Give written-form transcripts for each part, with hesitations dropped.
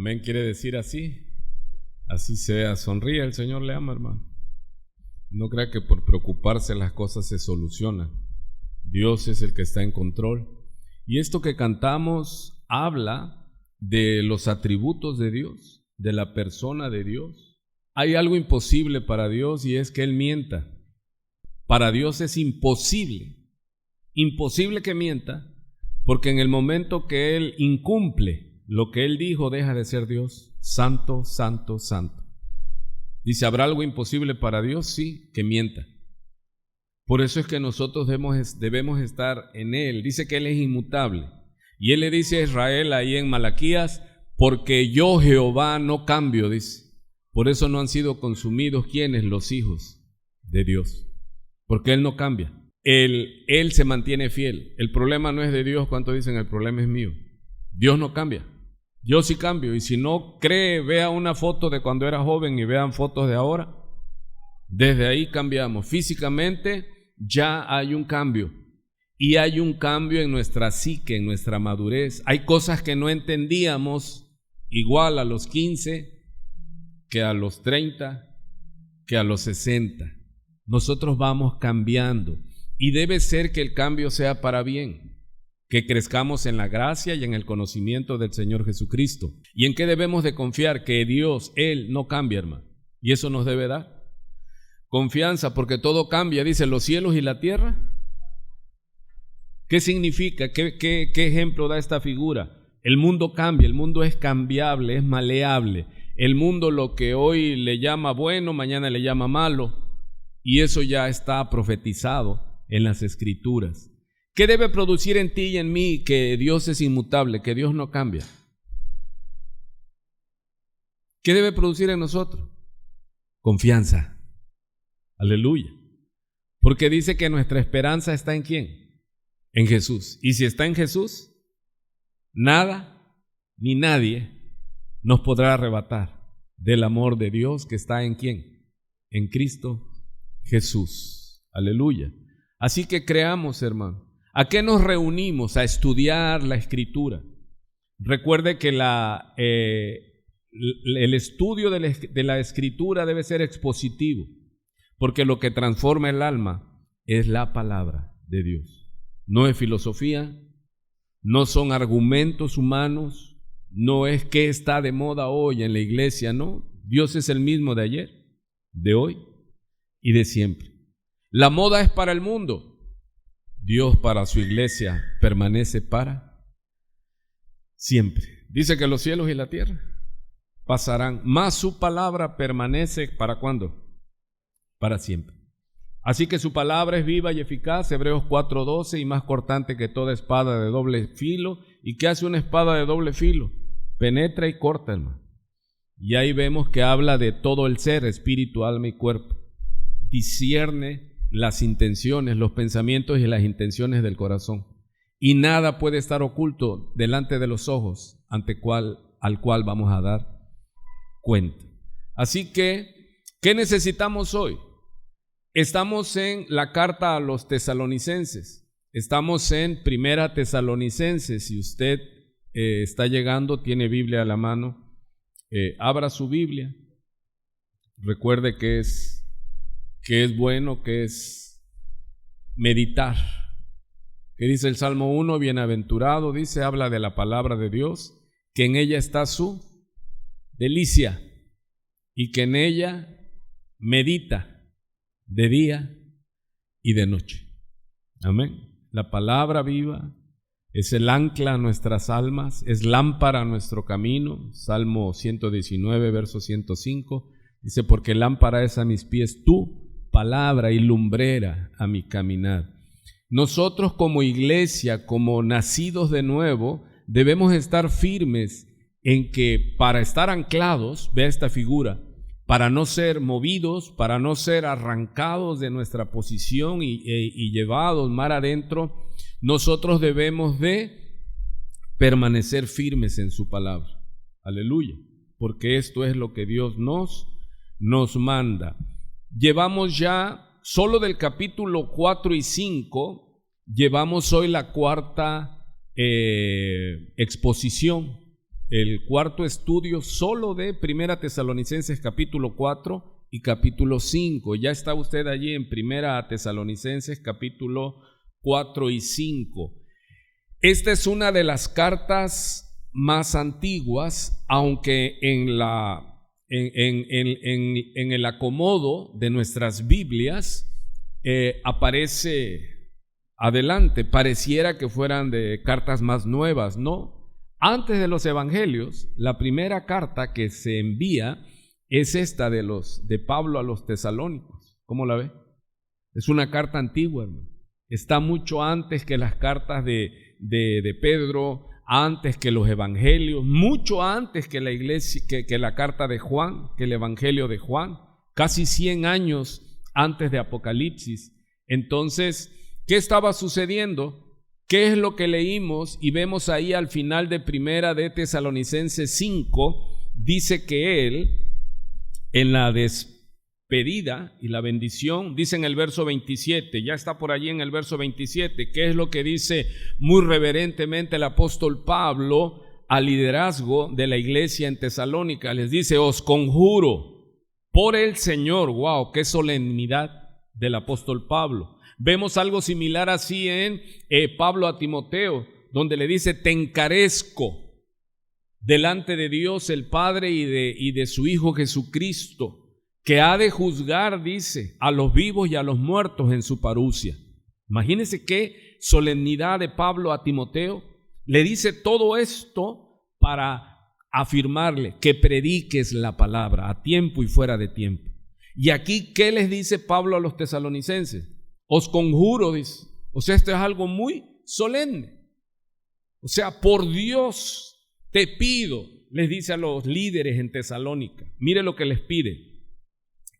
Amén quiere decir así. Así sea. Sonríe, el Señor le ama, hermano. No crea que por preocuparse las cosas se solucionan. Dios es el que está en control. Y esto que cantamos habla de los atributos de Dios, de la persona de Dios. Hay algo imposible para Dios y es que Él mienta. Para Dios es imposible que mienta, porque en el momento que Él incumple lo que Él dijo, deja de ser Dios. Santo, santo, santo. Dice, ¿habrá algo imposible para Dios? Sí, que mienta. Por eso es que nosotros debemos estar en Él. Dice que Él es inmutable. Y Él le dice a Israel ahí en Malaquías, porque yo Jehová no cambio, dice. Por eso no han sido consumidos, ¿quiénes? Los hijos de Dios. Porque Él no cambia. Él se mantiene fiel. El problema no es de Dios, ¿cuánto dicen? El problema es mío. Dios no cambia. Yo sí cambio. Y si no cree, vea una foto de cuando era joven y vean fotos de ahora. Desde ahí cambiamos. Físicamente ya hay un cambio. Y hay un cambio en nuestra psique, en nuestra madurez. Hay cosas que no entendíamos igual a los 15 que a los 30, que a los 60. Nosotros vamos cambiando y debe ser que el cambio sea para bien, que crezcamos en la gracia y en el conocimiento del Señor Jesucristo. ¿Y en qué debemos de confiar? Que Dios, Él no cambia, hermano. Y eso nos debe dar confianza, porque todo cambia, dice, los cielos y la tierra. ¿Qué significa? ¿Qué ejemplo da esta figura? El mundo cambia, el mundo es cambiable, es maleable. El mundo lo que hoy le llama bueno, mañana le llama malo. Y eso ya está profetizado en las Escrituras. ¿Qué debe producir en ti y en mí? Que Dios es inmutable, que Dios no cambia. ¿Qué debe producir en nosotros? Confianza. Aleluya. Porque dice que nuestra esperanza está ¿en quién? En Jesús. Y si está en Jesús, nada ni nadie nos podrá arrebatar del amor de Dios que está ¿en quién? En Cristo Jesús. Aleluya. Así que creamos, hermano. ¿A qué nos reunimos? A estudiar la Escritura. Recuerde que el estudio de la Escritura debe ser expositivo, porque lo que transforma el alma es la palabra de Dios. No es filosofía, no son argumentos humanos, no es qué está de moda hoy en la iglesia, no. Dios es el mismo de ayer, de hoy y de siempre. La moda es para el mundo. Dios para su iglesia permanece para siempre. Dice que los cielos y la tierra pasarán, mas su palabra permanece ¿para cuándo? Para siempre. Así que su palabra es viva y eficaz, Hebreos 4:12, y más cortante que toda espada de doble filo. ¿Y qué hace una espada de doble filo? Penetra y corta, hermano. Y ahí vemos que habla de todo el ser, espíritu, alma y cuerpo. Discierne las intenciones, los pensamientos y las intenciones del corazón. Y nada puede estar oculto delante de los ojos al cual vamos a dar cuenta. Así que, ¿qué necesitamos hoy? Estamos en la carta a los tesalonicenses. Estamos en Primera Tesalonicenses. Si usted está llegando, tiene Biblia a la mano, abra su Biblia. Recuerde que es bueno, que es meditar. ¿Qué dice el Salmo 1? Bienaventurado, dice, habla de la palabra de Dios, que en ella está su delicia y que en ella medita de día y de noche. Amén. La palabra viva es el ancla a nuestras almas, es lámpara a nuestro camino. Salmo 119, verso 105, dice, porque lámpara es a mis pies tu palabra y lumbrera a mi caminar. Nosotros como iglesia, como nacidos de nuevo, debemos estar firmes en que para estar anclados, vea esta figura, para no ser movidos, para no ser arrancados de nuestra posición y llevados mar adentro, nosotros debemos de permanecer firmes en su palabra. Aleluya, porque esto es lo que Dios nos manda. Llevamos ya, solo del capítulo 4 y 5, llevamos hoy la cuarta exposición. el cuarto estudio solo de Primera Tesalonicenses capítulo 4 y capítulo 5. Ya está usted allí en Primera Tesalonicenses capítulo 4 y 5. Esta es una de las cartas más antiguas, aunque en el acomodo de nuestras Biblias aparece adelante, pareciera que fueran de cartas más nuevas, ¿no? Antes de los evangelios, la primera carta que se envía es esta de Pablo a los tesalónicos. ¿Cómo la ve? Es una carta antigua, hermano. Está mucho antes que las cartas de Pedro, antes que los evangelios, mucho antes que la iglesia, que la carta de Juan, que el evangelio de Juan, casi 100 años antes de Apocalipsis. Entonces, ¿qué estaba sucediendo? ¿Qué es lo que leímos? Y vemos ahí al final de Primera de Tesalonicenses 5, dice que él, en la despedida y la bendición, dice en el verso 27, ya está por allí en el verso 27, ¿qué es lo que dice muy reverentemente el apóstol Pablo al liderazgo de la iglesia en Tesalónica? Les dice: os conjuro por el Señor. Wow, qué solemnidad del apóstol Pablo. Vemos algo similar así en Pablo a Timoteo, donde le dice: te encarezco delante de Dios el Padre y de su Hijo Jesucristo, que ha de juzgar, dice, a los vivos y a los muertos en su parucia. Imagínense qué solemnidad de Pablo a Timoteo. Le dice todo esto para afirmarle que prediques la palabra a tiempo y fuera de tiempo. Y aquí, ¿qué les dice Pablo a los tesalonicenses? Os conjuro, dice. O sea, esto es algo muy solemne. O sea, por Dios te pido, les dice a los líderes en Tesalónica. Mire lo que les pide: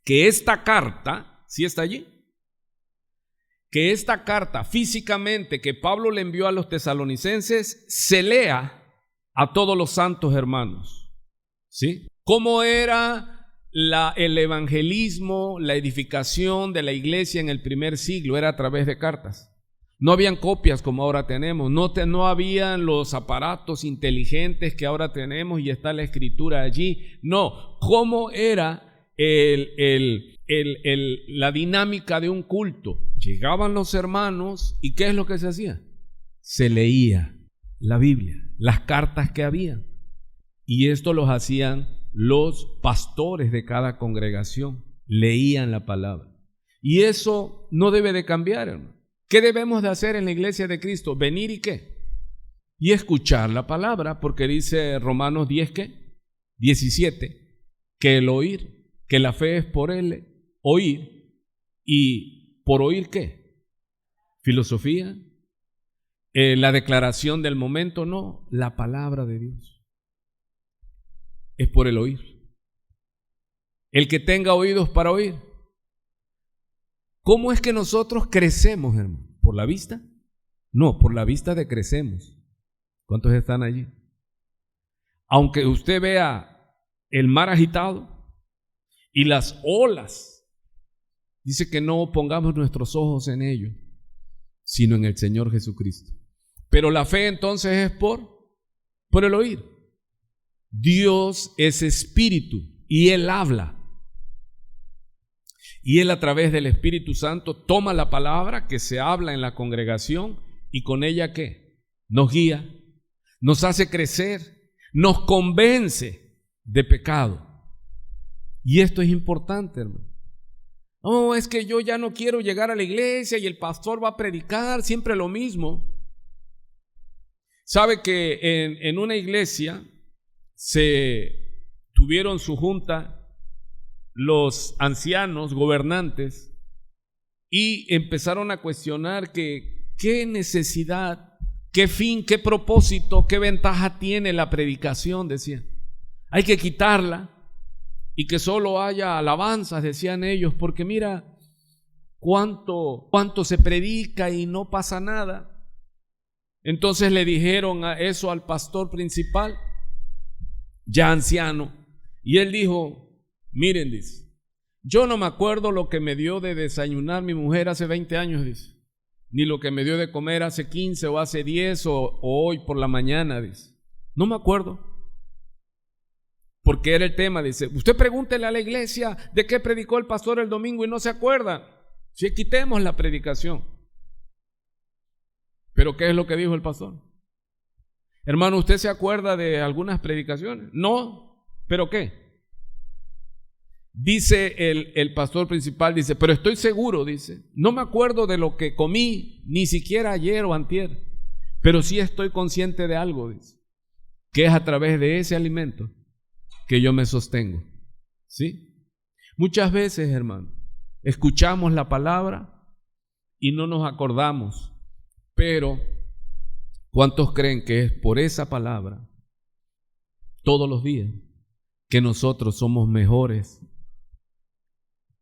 que esta carta, ¿sí está allí? Que esta carta físicamente que Pablo le envió a los tesalonicenses se lea a todos los santos hermanos. ¿Sí? ¿Cómo era el evangelismo, la edificación de la iglesia en el primer siglo? Era a través de cartas. No habían copias como ahora tenemos, no habían los aparatos inteligentes que ahora tenemos y está la escritura allí. No, ¿cómo era la dinámica de un culto? Llegaban los hermanos y ¿qué es lo que se hacía? Se leía la Biblia, las cartas que había, y esto los hacían los pastores de cada congregación, leían la palabra. Y eso no debe de cambiar, hermano. ¿Qué debemos de hacer en la iglesia de Cristo? Venir y ¿qué? Y escuchar la palabra, porque dice Romanos 10, ¿qué? 17, que el oír, que la fe es por el oír, y por oír ¿qué? Filosofía, la declaración del momento, no, la palabra de Dios. Es por el oír. El que tenga oídos para oír. ¿Cómo es que nosotros crecemos, hermano? ¿Por la vista? No, por la vista decrecemos. ¿Cuántos están allí? Aunque usted vea el mar agitado y las olas, dice que no pongamos nuestros ojos en ello, sino en el Señor Jesucristo. Pero la fe entonces es por el oír. Dios es espíritu y Él habla. Y Él, a través del Espíritu Santo, toma la palabra que se habla en la congregación y con ella ¿qué? Nos guía, nos hace crecer, nos convence de pecado. Y esto es importante, hermano. No, es que yo ya no quiero llegar a la iglesia y el pastor va a predicar siempre lo mismo. Sabe que en una iglesia se tuvieron su junta los ancianos gobernantes y empezaron a cuestionar que qué necesidad, qué fin, qué propósito, qué ventaja tiene la predicación, decían. Hay que quitarla y que solo haya alabanzas, decían ellos, porque mira cuánto se predica y no pasa nada. Entonces le dijeron eso al pastor principal, ya anciano, y él dijo: miren, dice, yo no me acuerdo lo que me dio de desayunar mi mujer hace 20 años, dice, ni lo que me dio de comer hace 15 o hace 10 o hoy por la mañana, dice. No me acuerdo. porque era el tema. Dice, usted pregúntele a la iglesia de qué predicó el pastor el domingo y no se acuerda. Si quitemos la predicación. Pero ¿qué es lo que dijo el pastor? Hermano, ¿usted se acuerda de algunas predicaciones? No, ¿pero qué? Dice el pastor principal, dice, pero estoy seguro, dice, no me acuerdo de lo que comí, ni siquiera ayer o antier, pero sí estoy consciente de algo, dice, que es a través de ese alimento que yo me sostengo. ¿Sí? Muchas veces, hermano, escuchamos la palabra y no nos acordamos, pero ¿cuántos creen que es por esa palabra todos los días que nosotros somos mejores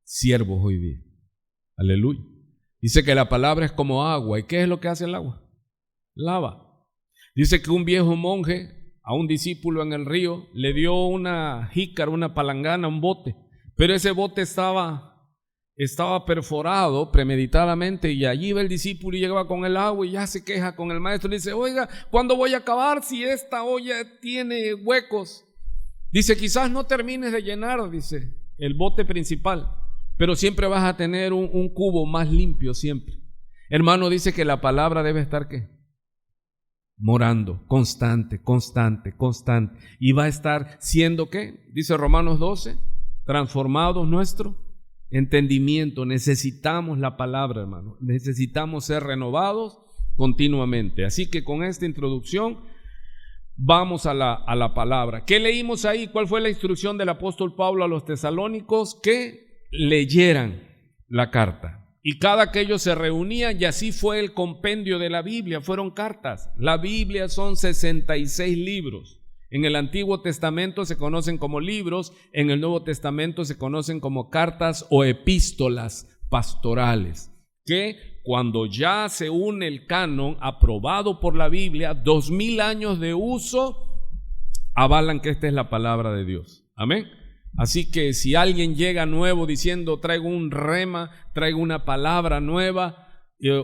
siervos hoy día? Aleluya. Dice que la palabra es como agua. ¿Y qué es lo que hace el agua? Lava. Dice que un viejo monje a un discípulo en el río le dio una jícara, una palangana, un bote, pero ese bote estaba perforado premeditadamente, y allí va el discípulo y llegaba con el agua y ya se queja con el maestro. Le dice, oiga, ¿cuándo voy a acabar si esta olla tiene huecos? Dice, quizás no termines de llenar, dice, el bote principal, pero siempre vas a tener un cubo más limpio siempre. Hermano, dice que la palabra debe estar ¿qué? Morando, constante. Y va a estar siendo ¿qué? Dice Romanos 12, transformados nuestro entendimiento. Necesitamos la palabra, hermano. Necesitamos ser renovados continuamente. Así que con esta introducción vamos a la palabra. ¿Qué leímos ahí? ¿Cuál fue la instrucción del apóstol Pablo a los tesalónicos? Que leyeran la carta. Y cada que ellos se reunían, y así fue el compendio de la Biblia, fueron cartas. La Biblia son 66 libros. En el Antiguo Testamento se conocen como libros, en el Nuevo Testamento se conocen como cartas o epístolas pastorales, que cuando ya se une el canon aprobado por la Biblia, 2000 años de uso avalan que esta es la palabra de Dios. Amén. Así que si alguien llega nuevo diciendo traigo un rema, traigo una palabra nueva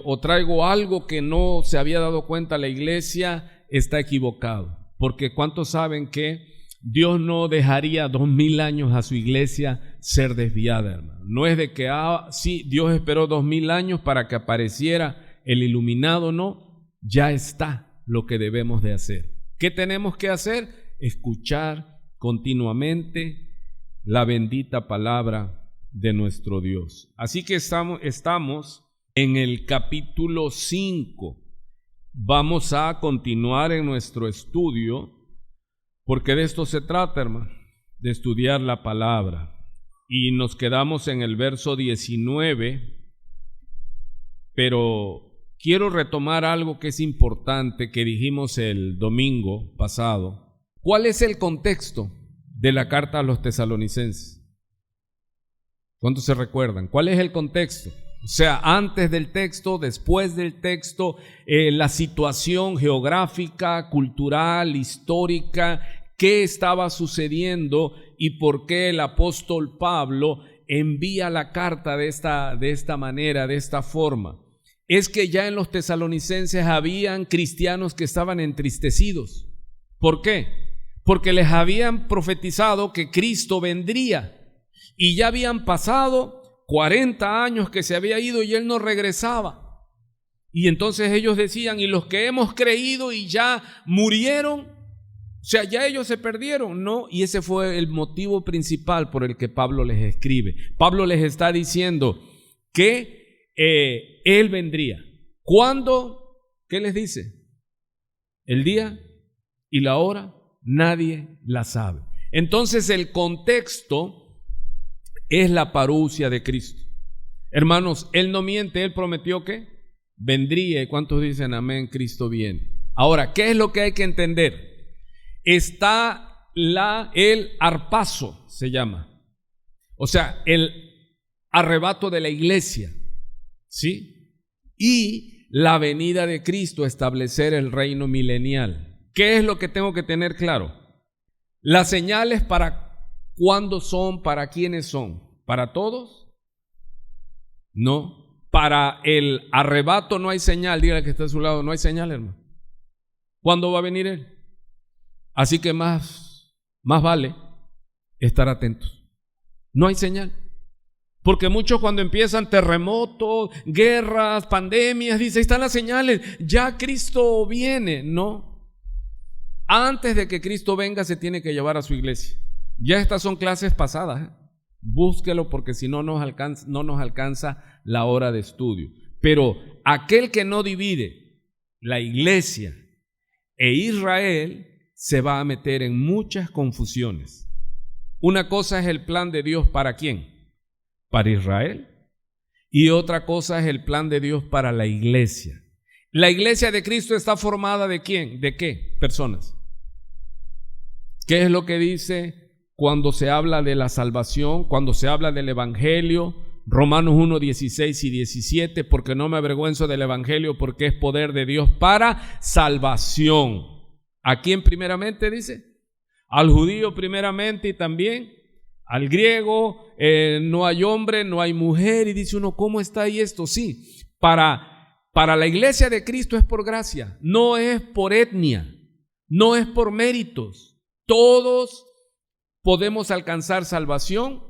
o traigo algo que no se había dado cuenta la iglesia, está equivocado. Porque ¿cuántos saben que Dios no dejaría 2000 años a su iglesia ser desviada, hermano? No es de que sí, Dios esperó 2000 años para que apareciera el iluminado, no, ya está lo que debemos de hacer. ¿Qué tenemos que hacer? Escuchar continuamente la bendita palabra de nuestro Dios. Así que estamos en el capítulo 5. Vamos a continuar en nuestro estudio, porque de esto se trata, hermano, de estudiar la palabra. Y nos quedamos en el verso 19, pero quiero retomar algo que es importante que dijimos el domingo pasado. ¿Cuál es el contexto de la carta a los tesalonicenses? ¿Cuántos se recuerdan? ¿Cuál es el contexto? O sea, antes del texto, después del texto, la situación geográfica, cultural, histórica, qué estaba sucediendo y por qué el apóstol Pablo envía la carta de esta manera, de esta forma. Es que ya en los tesalonicenses habían cristianos que estaban entristecidos. ¿Por qué? Porque les habían profetizado que Cristo vendría y ya habían pasado 40 años que se había ido y Él no regresaba. Y entonces ellos decían, y los que hemos creído y ya murieron, o sea, ya ellos se perdieron, ¿no? Y ese fue el motivo principal por el que Pablo les escribe. Pablo les está diciendo que Él vendría. ¿Cuándo? ¿Qué les dice? El día y la hora nadie la sabe. Entonces el contexto es la parusia de Cristo. Hermanos, Él no miente, Él prometió que vendría. ¿Cuántos dicen amén? Cristo viene. Ahora, ¿qué es lo que hay que entender? Está el arpazo, se llama. O sea, el arrebato de la iglesia, ¿sí? Y la venida de Cristo, establecer el reino milenial. ¿Qué es lo que tengo que tener claro? Las señales para cuándo son, para quiénes son. ¿Para todos? No. Para el arrebato no hay señal. Dígale que está a su lado, no hay señal, hermano. ¿Cuándo va a venir Él? Así que más vale estar atentos. No hay señal. Porque muchos cuando empiezan terremotos, guerras, pandemias, dicen, ahí están las señales, ya Cristo viene. No. Antes de que Cristo venga se tiene que llevar a su iglesia. Ya estas son clases pasadas. Búsquelo porque si no nos alcanza la hora de estudio. Pero aquel que no divide la iglesia e Israel se va a meter en muchas confusiones. Una cosa es el plan de Dios para ¿quién? Para Israel. Y otra cosa es el plan de Dios para la iglesia. La iglesia de Cristo está formada ¿de quién? ¿De qué personas? ¿Qué es lo que dice cuando se habla de la salvación, cuando se habla del evangelio? Romanos 1, 16 y 17, porque no me avergüenzo del evangelio, porque es poder de Dios para salvación. ¿A quién primeramente dice? Al judío primeramente y también al griego. No hay hombre, no hay mujer. Y dice uno, ¿cómo está ahí esto? Sí, para la iglesia de Cristo es por gracia, no es por etnia, no es por méritos. Todos podemos alcanzar salvación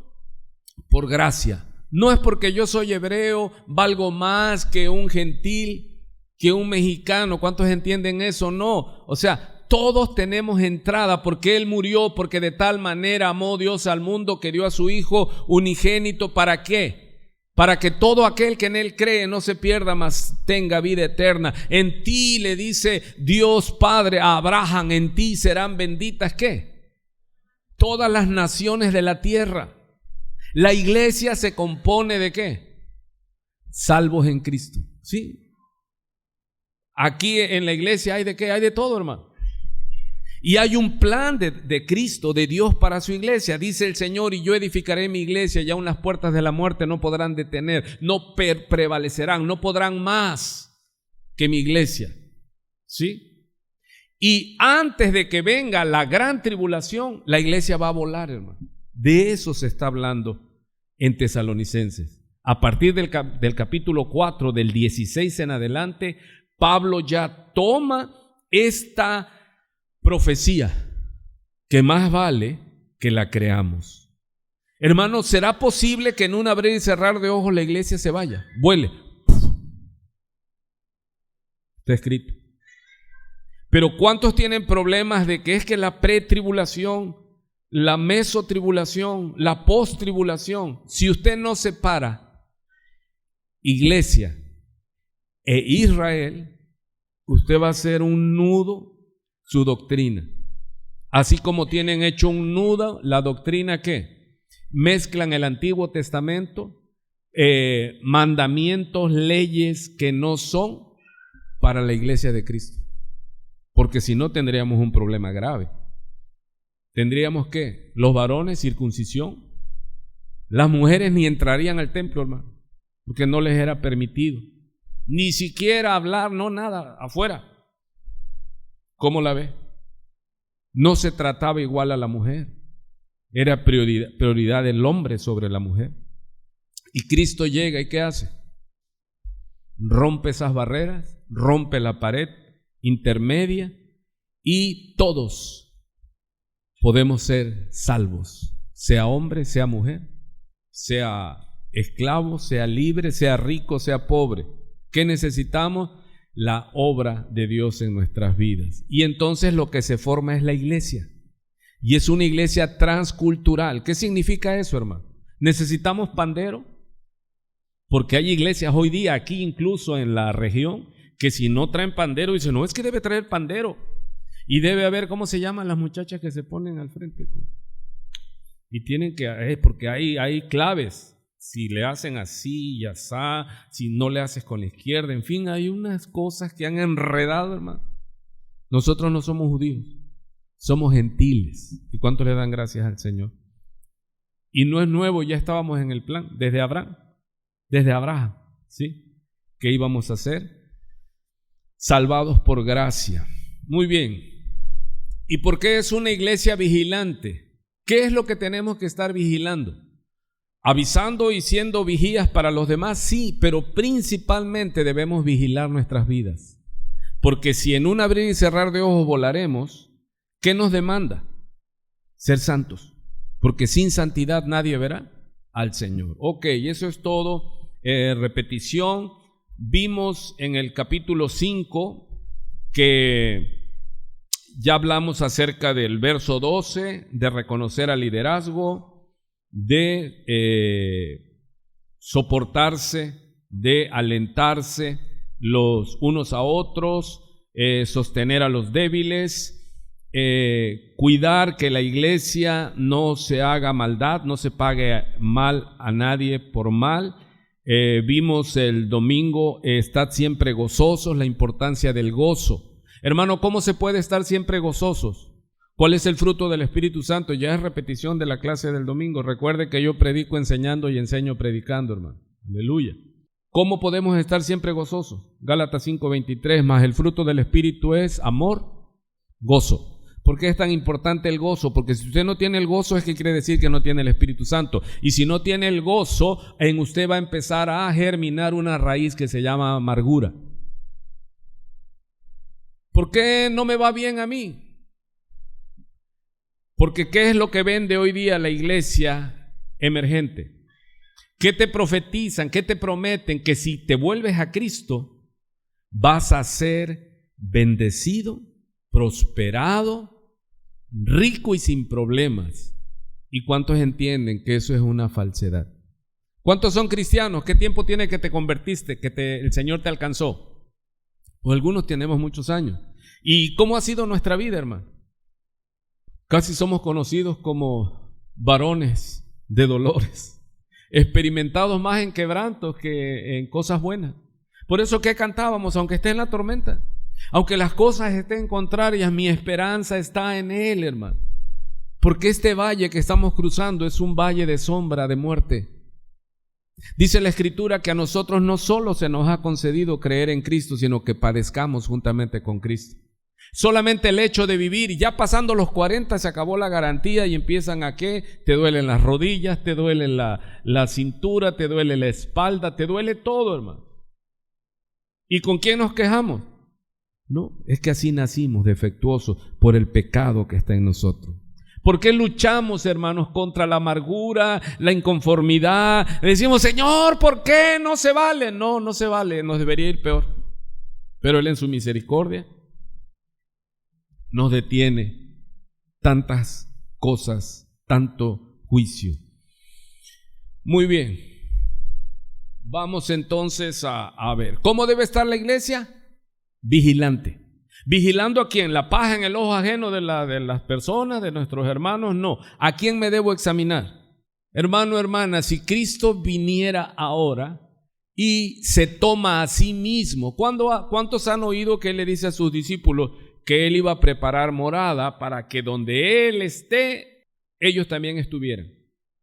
por gracia. No es porque yo soy hebreo, valgo más que un gentil, que un mexicano. ¿Cuántos entienden eso? No. O sea, todos tenemos entrada porque Él murió, porque de tal manera amó Dios al mundo que dio a su Hijo unigénito. ¿Para qué? Para que todo aquel que en Él cree no se pierda, mas tenga vida eterna. En ti, le dice Dios Padre a Abraham, en ti serán benditas, ¿qué? Todas las naciones de la tierra. La iglesia se compone ¿de qué? Salvos en Cristo. ¿Sí? Aquí en la iglesia hay ¿de qué? Hay de todo, hermano. Y hay un plan de Cristo, de Dios para su iglesia. Dice el Señor, y yo edificaré mi iglesia, y aún las puertas de la muerte no podrán detener, no prevalecerán, no podrán más que mi iglesia. ¿Sí? Y antes de que venga la gran tribulación, la iglesia va a volar, hermano. De eso se está hablando en Tesalonicenses. A partir del capítulo 4, del 16 en adelante, Pablo ya toma esta profecía, que más vale que la creamos. Hermanos, ¿será posible que en un abrir y cerrar de ojos la iglesia se vaya? Vuele. Está escrito. Pero ¿cuántos tienen problemas de que es que la pretribulación, la mesotribulación, la posttribulación? Si usted no separa iglesia e Israel, usted va a hacer un nudo su doctrina. Así como tienen hecho un nudo la doctrina que mezclan el Antiguo Testamento, mandamientos, leyes que no son para la iglesia de Cristo. Porque si no tendríamos un problema grave. Tendríamos que los varones circuncisión, las mujeres ni entrarían al templo, hermano, porque no les era permitido, ni siquiera hablar, no nada, afuera. ¿Cómo la ve? No se trataba igual a la mujer, era prioridad del hombre sobre la mujer. Y Cristo llega y ¿qué hace? Rompe esas barreras, rompe la pared intermedia y todos podemos ser salvos, sea hombre, sea mujer, sea esclavo, sea libre, sea rico, sea pobre. ¿Qué necesitamos? La obra de Dios en nuestras vidas. Y entonces lo que se forma es la iglesia. Y es una iglesia transcultural. ¿Qué significa eso, hermano? ¿Necesitamos pandero? Porque hay iglesias hoy día, aquí incluso en la región, que si no traen pandero, dicen, no, es que debe traer pandero. Y debe haber, ¿cómo se llaman las muchachas que se ponen al frente? Y tienen que, porque hay claves. Si le hacen así y asá, si no le haces con la izquierda, en fin, hay unas cosas que han enredado, hermano. Nosotros no somos judíos, somos gentiles. ¿Y cuánto le dan gracias al Señor? Y no es nuevo, ya estábamos en el plan, desde Abraham, ¿sí? ¿Qué íbamos a hacer? Salvados por gracia. Muy bien. ¿Y por qué es una iglesia vigilante? ¿Qué es lo que tenemos que estar vigilando? Avisando y siendo vigías para los demás, sí, pero principalmente debemos vigilar nuestras vidas. Porque si en un abrir y cerrar de ojos volaremos, ¿qué nos demanda? Ser santos. porque sin santidad nadie verá al Señor. Ok, eso es todo. Repetición. Vimos en el capítulo 5 que ya hablamos acerca del verso 12, de reconocer al liderazgo, de soportarse, de alentarse los unos a otros, sostener a los débiles, cuidar que la iglesia no se haga maldad, no se pague mal a nadie por mal. Vimos el domingo, estad siempre gozosos, la importancia del gozo. Hermano, ¿cómo se puede estar siempre gozosos? ¿Cuál es el fruto del Espíritu Santo? Ya es repetición de la clase del domingo. Recuerde que yo predico enseñando y enseño predicando, hermano. Aleluya. ¿Cómo podemos estar siempre gozosos? Gálatas 5:23, más el fruto del Espíritu es amor, gozo. ¿Por qué es tan importante el gozo? Porque si usted no tiene el gozo, es que quiere decir que no tiene el Espíritu Santo. Y si no tiene el gozo, en usted va a empezar a germinar una raíz que se llama amargura. ¿Por qué no me va bien a mí? Porque ¿qué es lo que vende hoy día la iglesia emergente? ¿Qué te profetizan? ¿Qué te prometen? Que si te vuelves a Cristo, vas a ser bendecido, prosperado, rico y sin problemas. ¿Y cuántos entienden que eso es una falsedad? ¿Cuántos son cristianos? ¿Qué tiempo tiene que te convertiste, que el Señor te alcanzó? Pues algunos tenemos muchos años. ¿Y cómo ha sido nuestra vida, hermano? Casi somos conocidos como varones de dolores, experimentados más en quebrantos que en cosas buenas. Por eso que cantábamos, aunque esté en la tormenta, aunque las cosas estén contrarias, mi esperanza está en Él, hermano. Porque este valle que estamos cruzando es un valle de sombra, de muerte. Dice la Escritura que a nosotros no solo se nos ha concedido creer en Cristo, sino que padezcamos juntamente con Cristo. Solamente el hecho de vivir, ya pasando los 40 se acabó la garantía y empiezan a ¿qué? Te duelen las rodillas, te duele la cintura, te duele la espalda, te duele todo, hermano. ¿Y con quién nos quejamos? No, es que así nacimos defectuosos por el pecado que está en nosotros. ¿Por qué luchamos, hermanos, contra la amargura, la inconformidad? Le decimos, Señor, ¿por qué no se vale? No, no se vale, nos debería ir peor. Pero Él en su misericordia nos detiene tantas cosas, tanto juicio. Muy bien, vamos entonces a ver, ¿cómo debe estar la iglesia? Vigilante. ¿Vigilando a quién? ¿La paja en el ojo ajeno de las personas, de nuestros hermanos? No. ¿A quién me debo examinar? Hermano, hermana, si Cristo viniera ahora y se toma a sí mismo, ¿cuántos han oído que Él le dice a sus discípulos que Él iba a preparar morada para que donde Él esté, ellos también estuvieran?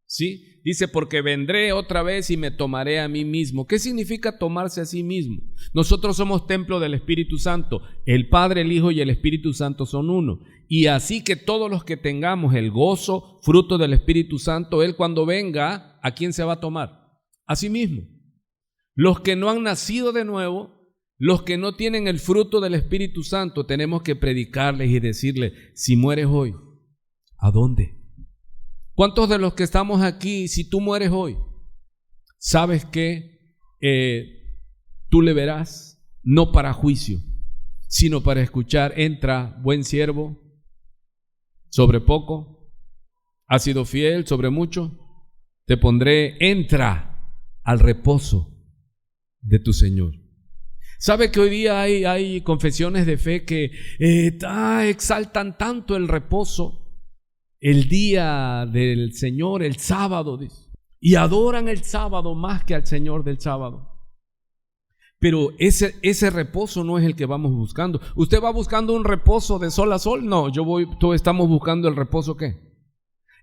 ¿Sí? Dice, porque vendré otra vez y me tomaré a mí mismo. ¿Qué significa tomarse a sí mismo? Nosotros somos templo del Espíritu Santo. El Padre, el Hijo y el Espíritu Santo son uno. Y así que todos los que tengamos el gozo, fruto del Espíritu Santo, Él cuando venga, ¿a quién se va a tomar? A sí mismo. Los que no han nacido de nuevo, los que no tienen el fruto del Espíritu Santo, tenemos que predicarles y decirles, si mueres hoy, ¿a dónde? ¿Cuántos de los que estamos aquí, si tú mueres hoy, sabes que tú le verás no para juicio, sino para escuchar, entra, buen siervo, sobre poco, has sido fiel, sobre mucho, te pondré, entra al reposo de tu Señor. ¿Sabe que hoy día hay confesiones de fe que exaltan tanto el reposo? El día del Señor, el sábado, dice, y adoran el sábado más que al Señor del sábado. Pero ese reposo no es el que vamos buscando. ¿Usted va buscando un reposo de sol a sol? No, todos estamos buscando el reposo ¿qué?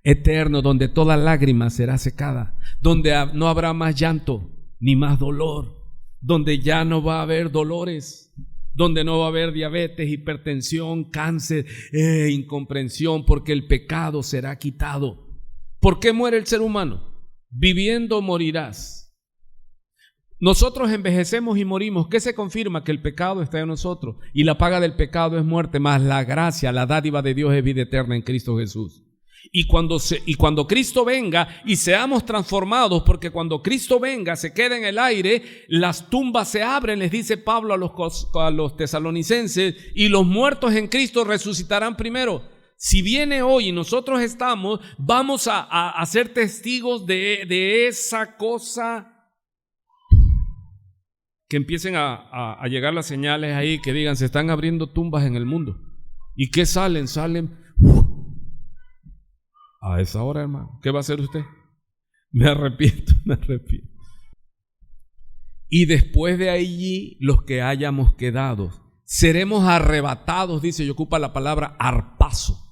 Eterno, donde toda lágrima será secada, donde no habrá más llanto ni más dolor, donde ya no va a haber dolores, donde no va a haber diabetes, hipertensión, cáncer, incomprensión, porque el pecado será quitado. ¿Por qué muere el ser humano? Viviendo morirás. Nosotros envejecemos y morimos. ¿Qué se confirma? Que el pecado está en nosotros y la paga del pecado es muerte, mas la gracia, la dádiva de Dios es vida eterna en Cristo Jesús. Y cuando Cristo venga y seamos transformados, porque cuando Cristo venga se queda en el aire, las tumbas se abren, les dice Pablo a los tesalonicenses, y los muertos en Cristo resucitarán primero. Si viene hoy y nosotros estamos, vamos a ser testigos de esa cosa. Que empiecen a llegar las señales ahí, que digan, se están abriendo tumbas en el mundo. ¿Y qué salen? Salen a esa hora, hermano. ¿Qué va a hacer usted? Me arrepiento. Y después de allí, los que hayamos quedado, seremos arrebatados, dice, y ocupa la palabra harpazo.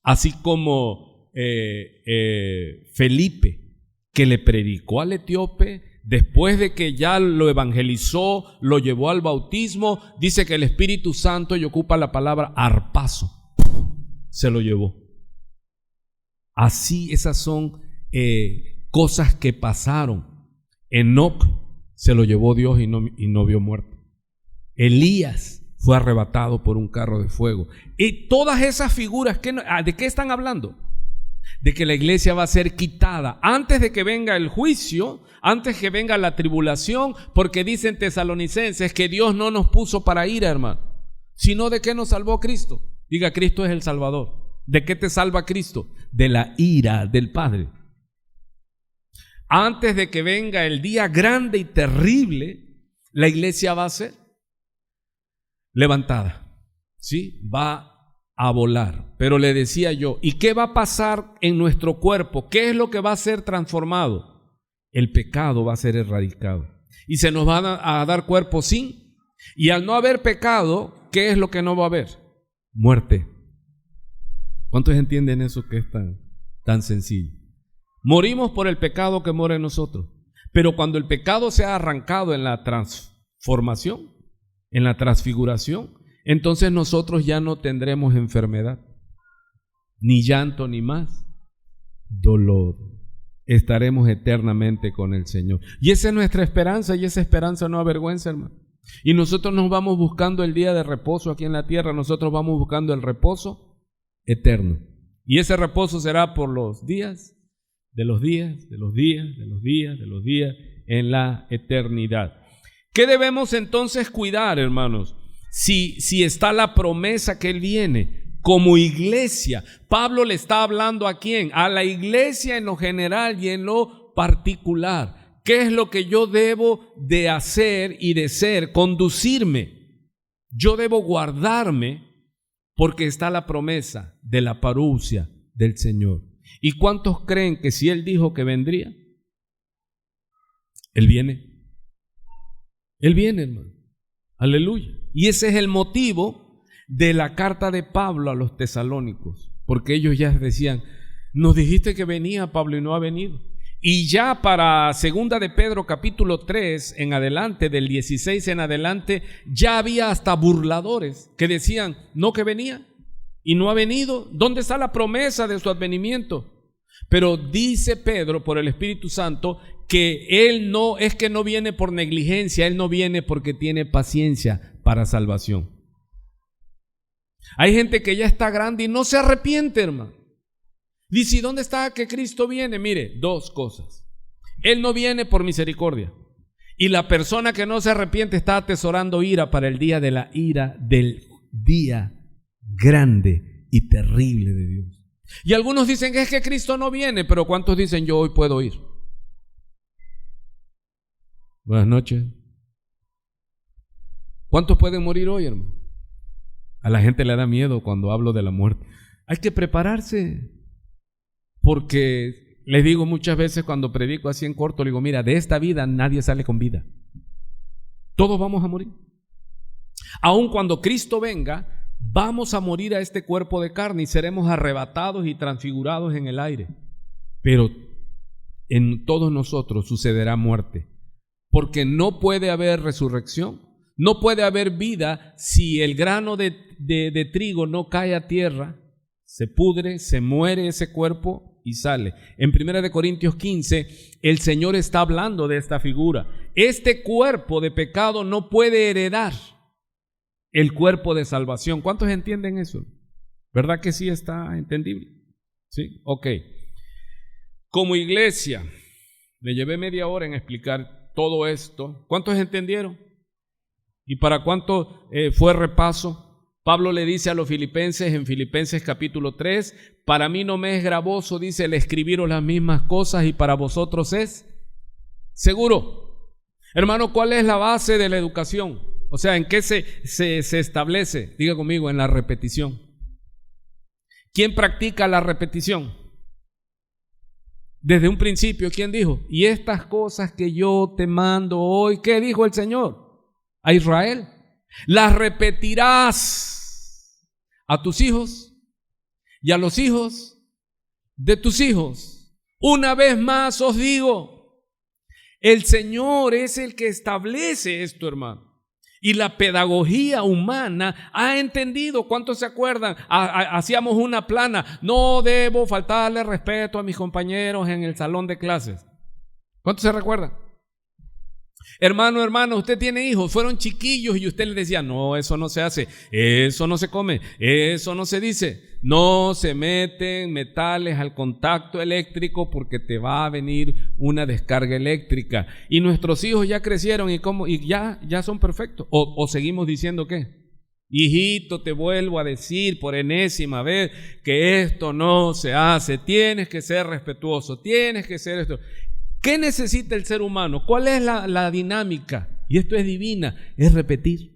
Así como Felipe, que le predicó al etíope, después de que ya lo evangelizó, lo llevó al bautismo, dice que el Espíritu Santo, y ocupa la palabra harpazo, se lo llevó. Así, esas son cosas que pasaron. Enoc se lo llevó Dios y no vio muerte. Elías fue arrebatado por un carro de fuego. Y todas esas figuras, ¿de qué están hablando? De que la iglesia va a ser quitada antes de que venga el juicio, antes que venga la tribulación, porque dicen tesalonicenses que Dios no nos puso para ira, hermano, sino de qué nos salvó Cristo. Diga, Cristo es el Salvador. ¿De qué te salva Cristo? De la ira del Padre. Antes de que venga el día grande y terrible, la iglesia va a ser levantada, ¿sí? Va a volar. Pero le decía yo, ¿y qué va a pasar en nuestro cuerpo? ¿Qué es lo que va a ser transformado? El pecado va a ser erradicado. Y se nos van a dar cuerpo sin. Y al no haber pecado, ¿qué es lo que no va a haber? Muerte. ¿Cuántos entienden eso que es tan sencillo? Morimos por el pecado que mora en nosotros. Pero cuando el pecado se ha arrancado en la transformación, en la transfiguración, entonces nosotros ya no tendremos enfermedad, ni llanto, ni más dolor. Estaremos eternamente con el Señor. Y esa es nuestra esperanza, y esa esperanza no avergüenza, hermano. Y nosotros nos vamos buscando el día de reposo aquí en la tierra, nosotros vamos buscando el reposo eterno. Y ese reposo será por los días, de los días, de los días, de los días, de los días, en la eternidad. ¿Qué debemos entonces cuidar, hermanos? Si está la promesa que Él viene, como iglesia, Pablo le está hablando ¿a quién? A la iglesia en lo general y en lo particular. ¿Qué es lo que yo debo de hacer y de ser? Conducirme. Yo debo guardarme porque está la promesa de la parusia del Señor. ¿Y cuántos creen que si Él dijo que vendría, Él viene? Él viene, hermano. Aleluya. Y ese es el motivo de la carta de Pablo a los tesalónicos, porque ellos ya decían, nos dijiste que venía Pablo y no ha venido. Y ya para segunda de Pedro capítulo 3 en adelante, del 16 en adelante, ya había hasta burladores que decían, no, que venía y no ha venido. ¿Dónde está la promesa de su advenimiento? Pero dice Pedro por el Espíritu Santo que Él no es que no viene por negligencia, Él no viene porque tiene paciencia para salvación. Hay gente que ya está grande y no se arrepiente, hermano. Dice, ¿y dónde está que Cristo viene? Mire, dos cosas. Él no viene por misericordia. Y la persona que no se arrepiente está atesorando ira para el día de la ira, del día grande y terrible de Dios. Y algunos dicen que es que Cristo no viene, pero ¿cuántos dicen yo hoy puedo ir? Buenas noches. ¿Cuántos pueden morir hoy, hermano? A la gente le da miedo cuando hablo de la muerte. Hay que prepararse. Porque les digo muchas veces cuando predico así en corto, le digo, mira, de esta vida nadie sale con vida. Todos vamos a morir. Aun cuando Cristo venga, vamos a morir a este cuerpo de carne y seremos arrebatados y transfigurados en el aire. Pero en todos nosotros sucederá muerte. Porque no puede haber resurrección, no puede haber vida si el grano de trigo no cae a tierra, se pudre, se muere ese cuerpo y sale. En 1 Corintios 15, el Señor está hablando de esta figura. Este cuerpo de pecado no puede heredar el cuerpo de salvación. ¿Cuántos entienden eso? ¿Verdad que sí está entendible? ¿Sí? Ok. Como iglesia, me llevé media hora en explicar todo esto. ¿Cuántos entendieron? ¿Y para cuánto fue repaso? Pablo le dice a los filipenses en Filipenses capítulo 3, para mí no me es gravoso, dice, el escribiros las mismas cosas y para vosotros es seguro. Hermano, ¿cuál es la base de la educación? O sea, ¿en qué se establece? Diga conmigo, en la repetición. ¿Quién practica la repetición? Desde un principio, ¿quién dijo? Y estas cosas que yo te mando hoy, ¿qué dijo el Señor? A Israel, las repetirás a tus hijos y a los hijos de tus hijos. Una vez más os digo, el Señor es el que establece esto, hermano. Y la pedagogía humana ha entendido. ¿Cuántos se acuerdan? Hacíamos una plana. No debo faltarle respeto a mis compañeros en el salón de clases. ¿Cuántos se recuerdan? Hermano, usted tiene hijos, fueron chiquillos y usted les decía, no, eso no se hace, eso no se come, eso no se dice. No se meten metales al contacto eléctrico porque te va a venir una descarga eléctrica. Y nuestros hijos ya crecieron y ya son perfectos. O seguimos diciendo ¿qué? Hijito, te vuelvo a decir por enésima vez que esto no se hace. Tienes que ser respetuoso, tienes que ser esto. ¿Qué necesita el ser humano? ¿Cuál es la dinámica? Y esto es divina, es repetir.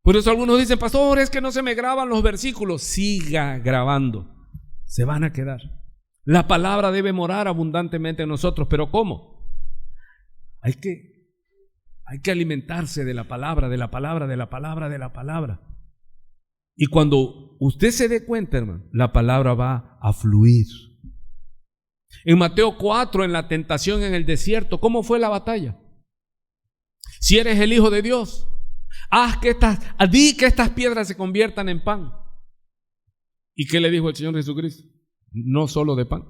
Por eso algunos dicen, pastor, es que no se me graban los versículos. Siga grabando, se van a quedar. La palabra debe morar abundantemente en nosotros, pero ¿cómo? Hay que alimentarse de la palabra, de la palabra, de la palabra, de la palabra. Y cuando usted se dé cuenta, hermano, la palabra va a fluir. En Mateo 4, en la tentación en el desierto, ¿cómo fue la batalla? Si eres el Hijo de Dios, di que estas piedras se conviertan en pan. ¿Y qué le dijo el Señor Jesucristo? No solo de pan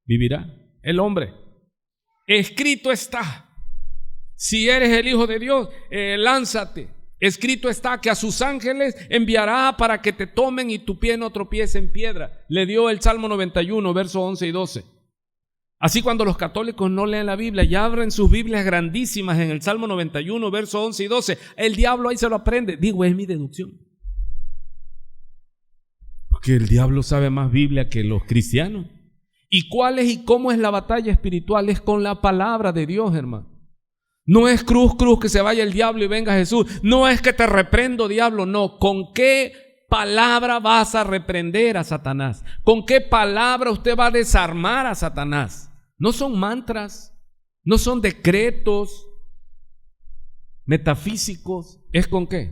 vivirá el hombre. Escrito está. Si eres el Hijo de Dios, lánzate. Escrito está que a sus ángeles enviará para que te tomen y tu pie no tropiece en piedra. Le dio el Salmo 91, versos 11 y 12. Así cuando los católicos no leen la Biblia y abren sus Biblias grandísimas en el Salmo 91, versos 11 y 12, el diablo ahí se lo aprende. Digo, es mi deducción. Porque el diablo sabe más Biblia que los cristianos. ¿Y cuál es y cómo es la batalla espiritual? Es con la palabra de Dios, hermano. No es cruz, que se vaya el diablo y venga Jesús. No es que te reprendo, diablo, no. ¿Con qué palabra vas a reprender a Satanás? ¿Con qué palabra usted va a desarmar a Satanás? No son mantras, no son decretos metafísicos. ¿Es con qué?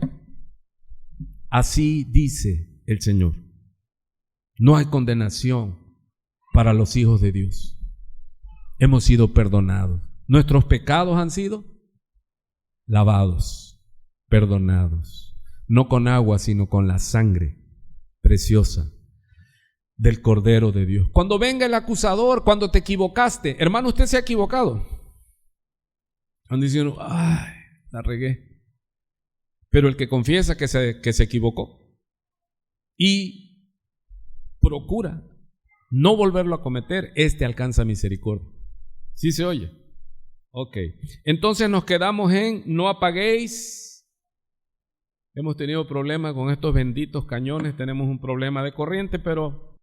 Así dice el Señor. No hay condenación para los hijos de Dios. Hemos sido perdonados. Nuestros pecados han sido lavados, perdonados. No con agua, sino con la sangre preciosa del Cordero de Dios. Cuando venga el acusador, cuando te equivocaste, hermano, usted se ha equivocado. Están diciendo, ay, la regué. Pero el que confiesa que se equivocó y procura no volverlo a cometer, este alcanza misericordia. ¿Sí se oye? Ok. Entonces nos quedamos en no apaguéis. Hemos tenido problemas con estos benditos cañones, tenemos un problema de corriente, pero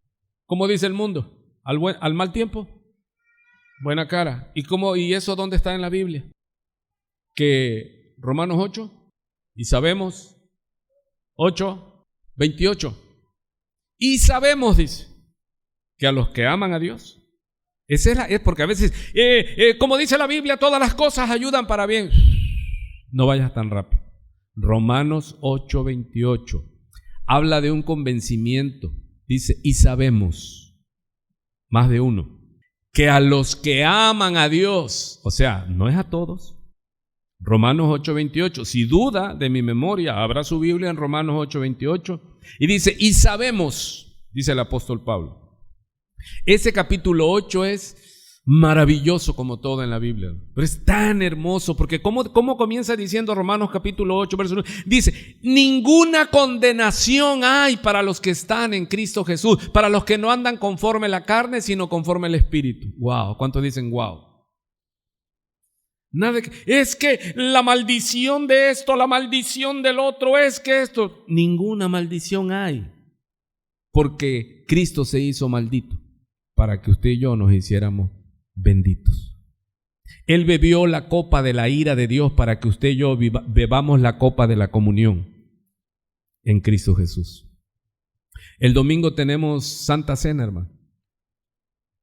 ¿cómo dice el mundo? Al mal tiempo, buena cara. ¿Y eso dónde está en la Biblia? Que Romanos 8, y sabemos 8, 28. Y sabemos, dice, que a los que aman a Dios, es porque a veces, como dice la Biblia, todas las cosas ayudan para bien. No vayas tan rápido. Romanos 8, 28 habla de un convencimiento. Dice, y sabemos, más de uno, que a los que aman a Dios, o sea, no es a todos. Romanos 8:28, si duda de mi memoria, habrá su Biblia en Romanos 8:28, y dice, y sabemos, dice el apóstol Pablo. Ese capítulo 8 es maravilloso como todo en la Biblia. Pero es tan hermoso, porque ¿cómo comienza diciendo Romanos capítulo 8, verso 1? Dice, ninguna condenación hay para los que están en Cristo Jesús, para los que no andan conforme a la carne, sino conforme al Espíritu. Wow, ¿cuántos dicen wow? Nada es que la maldición de esto, la maldición del otro, es que esto. Ninguna maldición hay, porque Cristo se hizo maldito para que usted y yo nos hiciéramos benditos. Él bebió la copa de la ira de Dios para que usted y yo bebamos la copa de la comunión en Cristo Jesús. El domingo tenemos Santa Cena, hermano.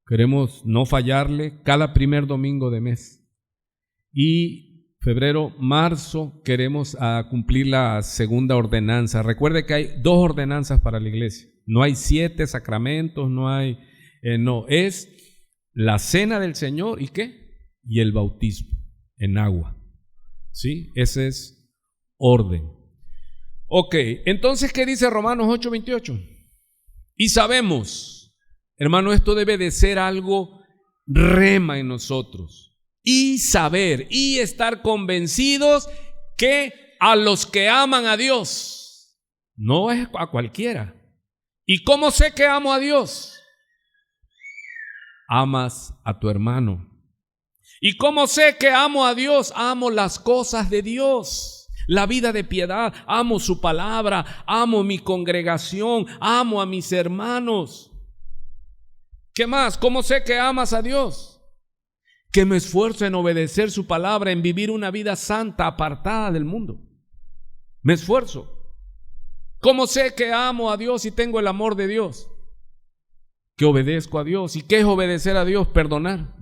Queremos no fallarle cada primer domingo de mes. Y febrero, marzo queremos cumplir la segunda ordenanza. Recuerde que hay 2 ordenanzas para la iglesia. No hay 7 sacramentos, no hay, es la cena del Señor y ¿qué? Y el bautismo en agua. ¿Sí? Ese es orden. Ok, entonces ¿qué dice Romanos 8:28? Y sabemos, hermano, esto debe de ser algo rema en nosotros. Y saber y estar convencidos que a los que aman a Dios, no es a cualquiera. ¿Y cómo sé que amo a Dios? Amas a tu hermano. ¿Y cómo sé que amo a Dios? Amo las cosas de Dios, la vida de piedad, amo su palabra, amo mi congregación, amo a mis hermanos. ¿Qué más? ¿Cómo sé que amas a Dios? Que me esfuerzo en obedecer su palabra, en vivir una vida santa, apartada del mundo. Me esfuerzo. ¿Cómo sé que amo a Dios y tengo el amor de Dios? Que obedezco a Dios. ¿Y qué es obedecer a Dios? Perdonar.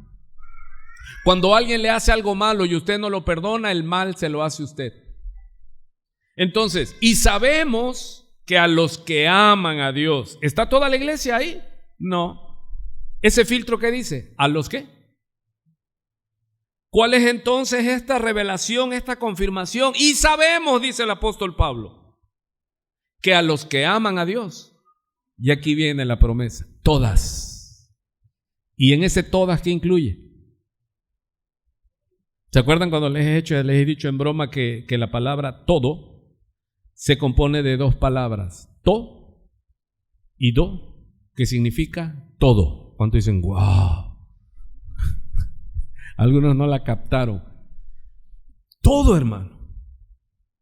Cuando alguien le hace algo malo y usted no lo perdona, el mal se lo hace usted. Entonces, y sabemos que a los que aman a Dios, ¿está toda la iglesia ahí? No. ¿Ese filtro qué dice? ¿A los qué? ¿Cuál es entonces esta revelación, esta confirmación? Y sabemos, dice el apóstol Pablo, que a los que aman a Dios, y aquí viene la promesa, todas. Y en ese todas, ¿qué incluye? ¿Se acuerdan cuando les he dicho en broma que la palabra todo se compone de 2 palabras, to y do, que significa todo? ¿Cuánto dicen, wow? Algunos no la captaron. Todo, hermano,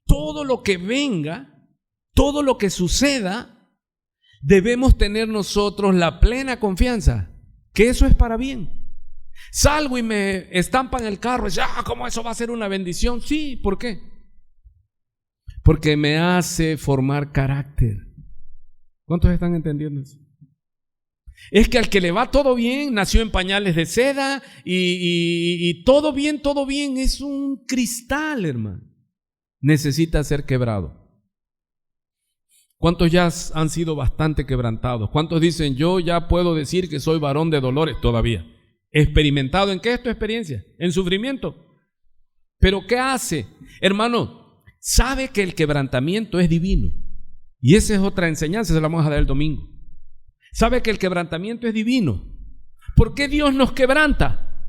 todo lo que venga, todo lo que suceda, debemos tener nosotros la plena confianza que eso es para bien. Salgo y me estampan el carro y dice, ¿cómo eso va a ser una bendición? Sí, ¿por qué? Porque me hace formar carácter. ¿Cuántos están entendiendo eso? Es que al que le va todo bien, nació en pañales de seda y todo bien, es un cristal, hermano. Necesita ser quebrado. ¿Cuántos ya han sido bastante quebrantados? ¿Cuántos dicen, yo ya puedo decir que soy varón de dolores todavía? ¿Experimentado en qué es tu experiencia? En sufrimiento. ¿Pero qué hace? Hermano, sabe que el quebrantamiento es divino. Y esa es otra enseñanza, se la vamos a dar el domingo. Sabe que el quebrantamiento es divino. ¿Por qué Dios nos quebranta?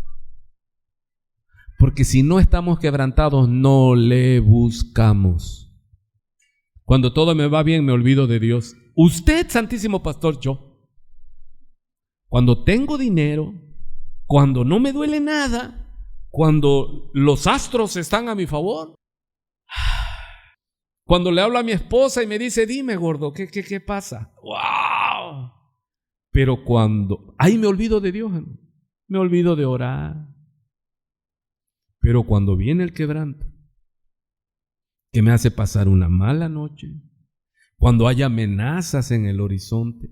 Porque si no estamos quebrantados, no le buscamos. Cuando todo me va bien, me olvido de Dios. Usted, Santísimo Pastor, yo. Cuando tengo dinero, cuando no me duele nada, cuando los astros están a mi favor, cuando le hablo a mi esposa y me dice, dime, gordo, ¿qué pasa? ¡Wow! Pero cuando, ahí me olvido de Dios, ¿no? Me olvido de orar. Pero cuando viene el quebranto, que me hace pasar una mala noche, cuando hay amenazas en el horizonte,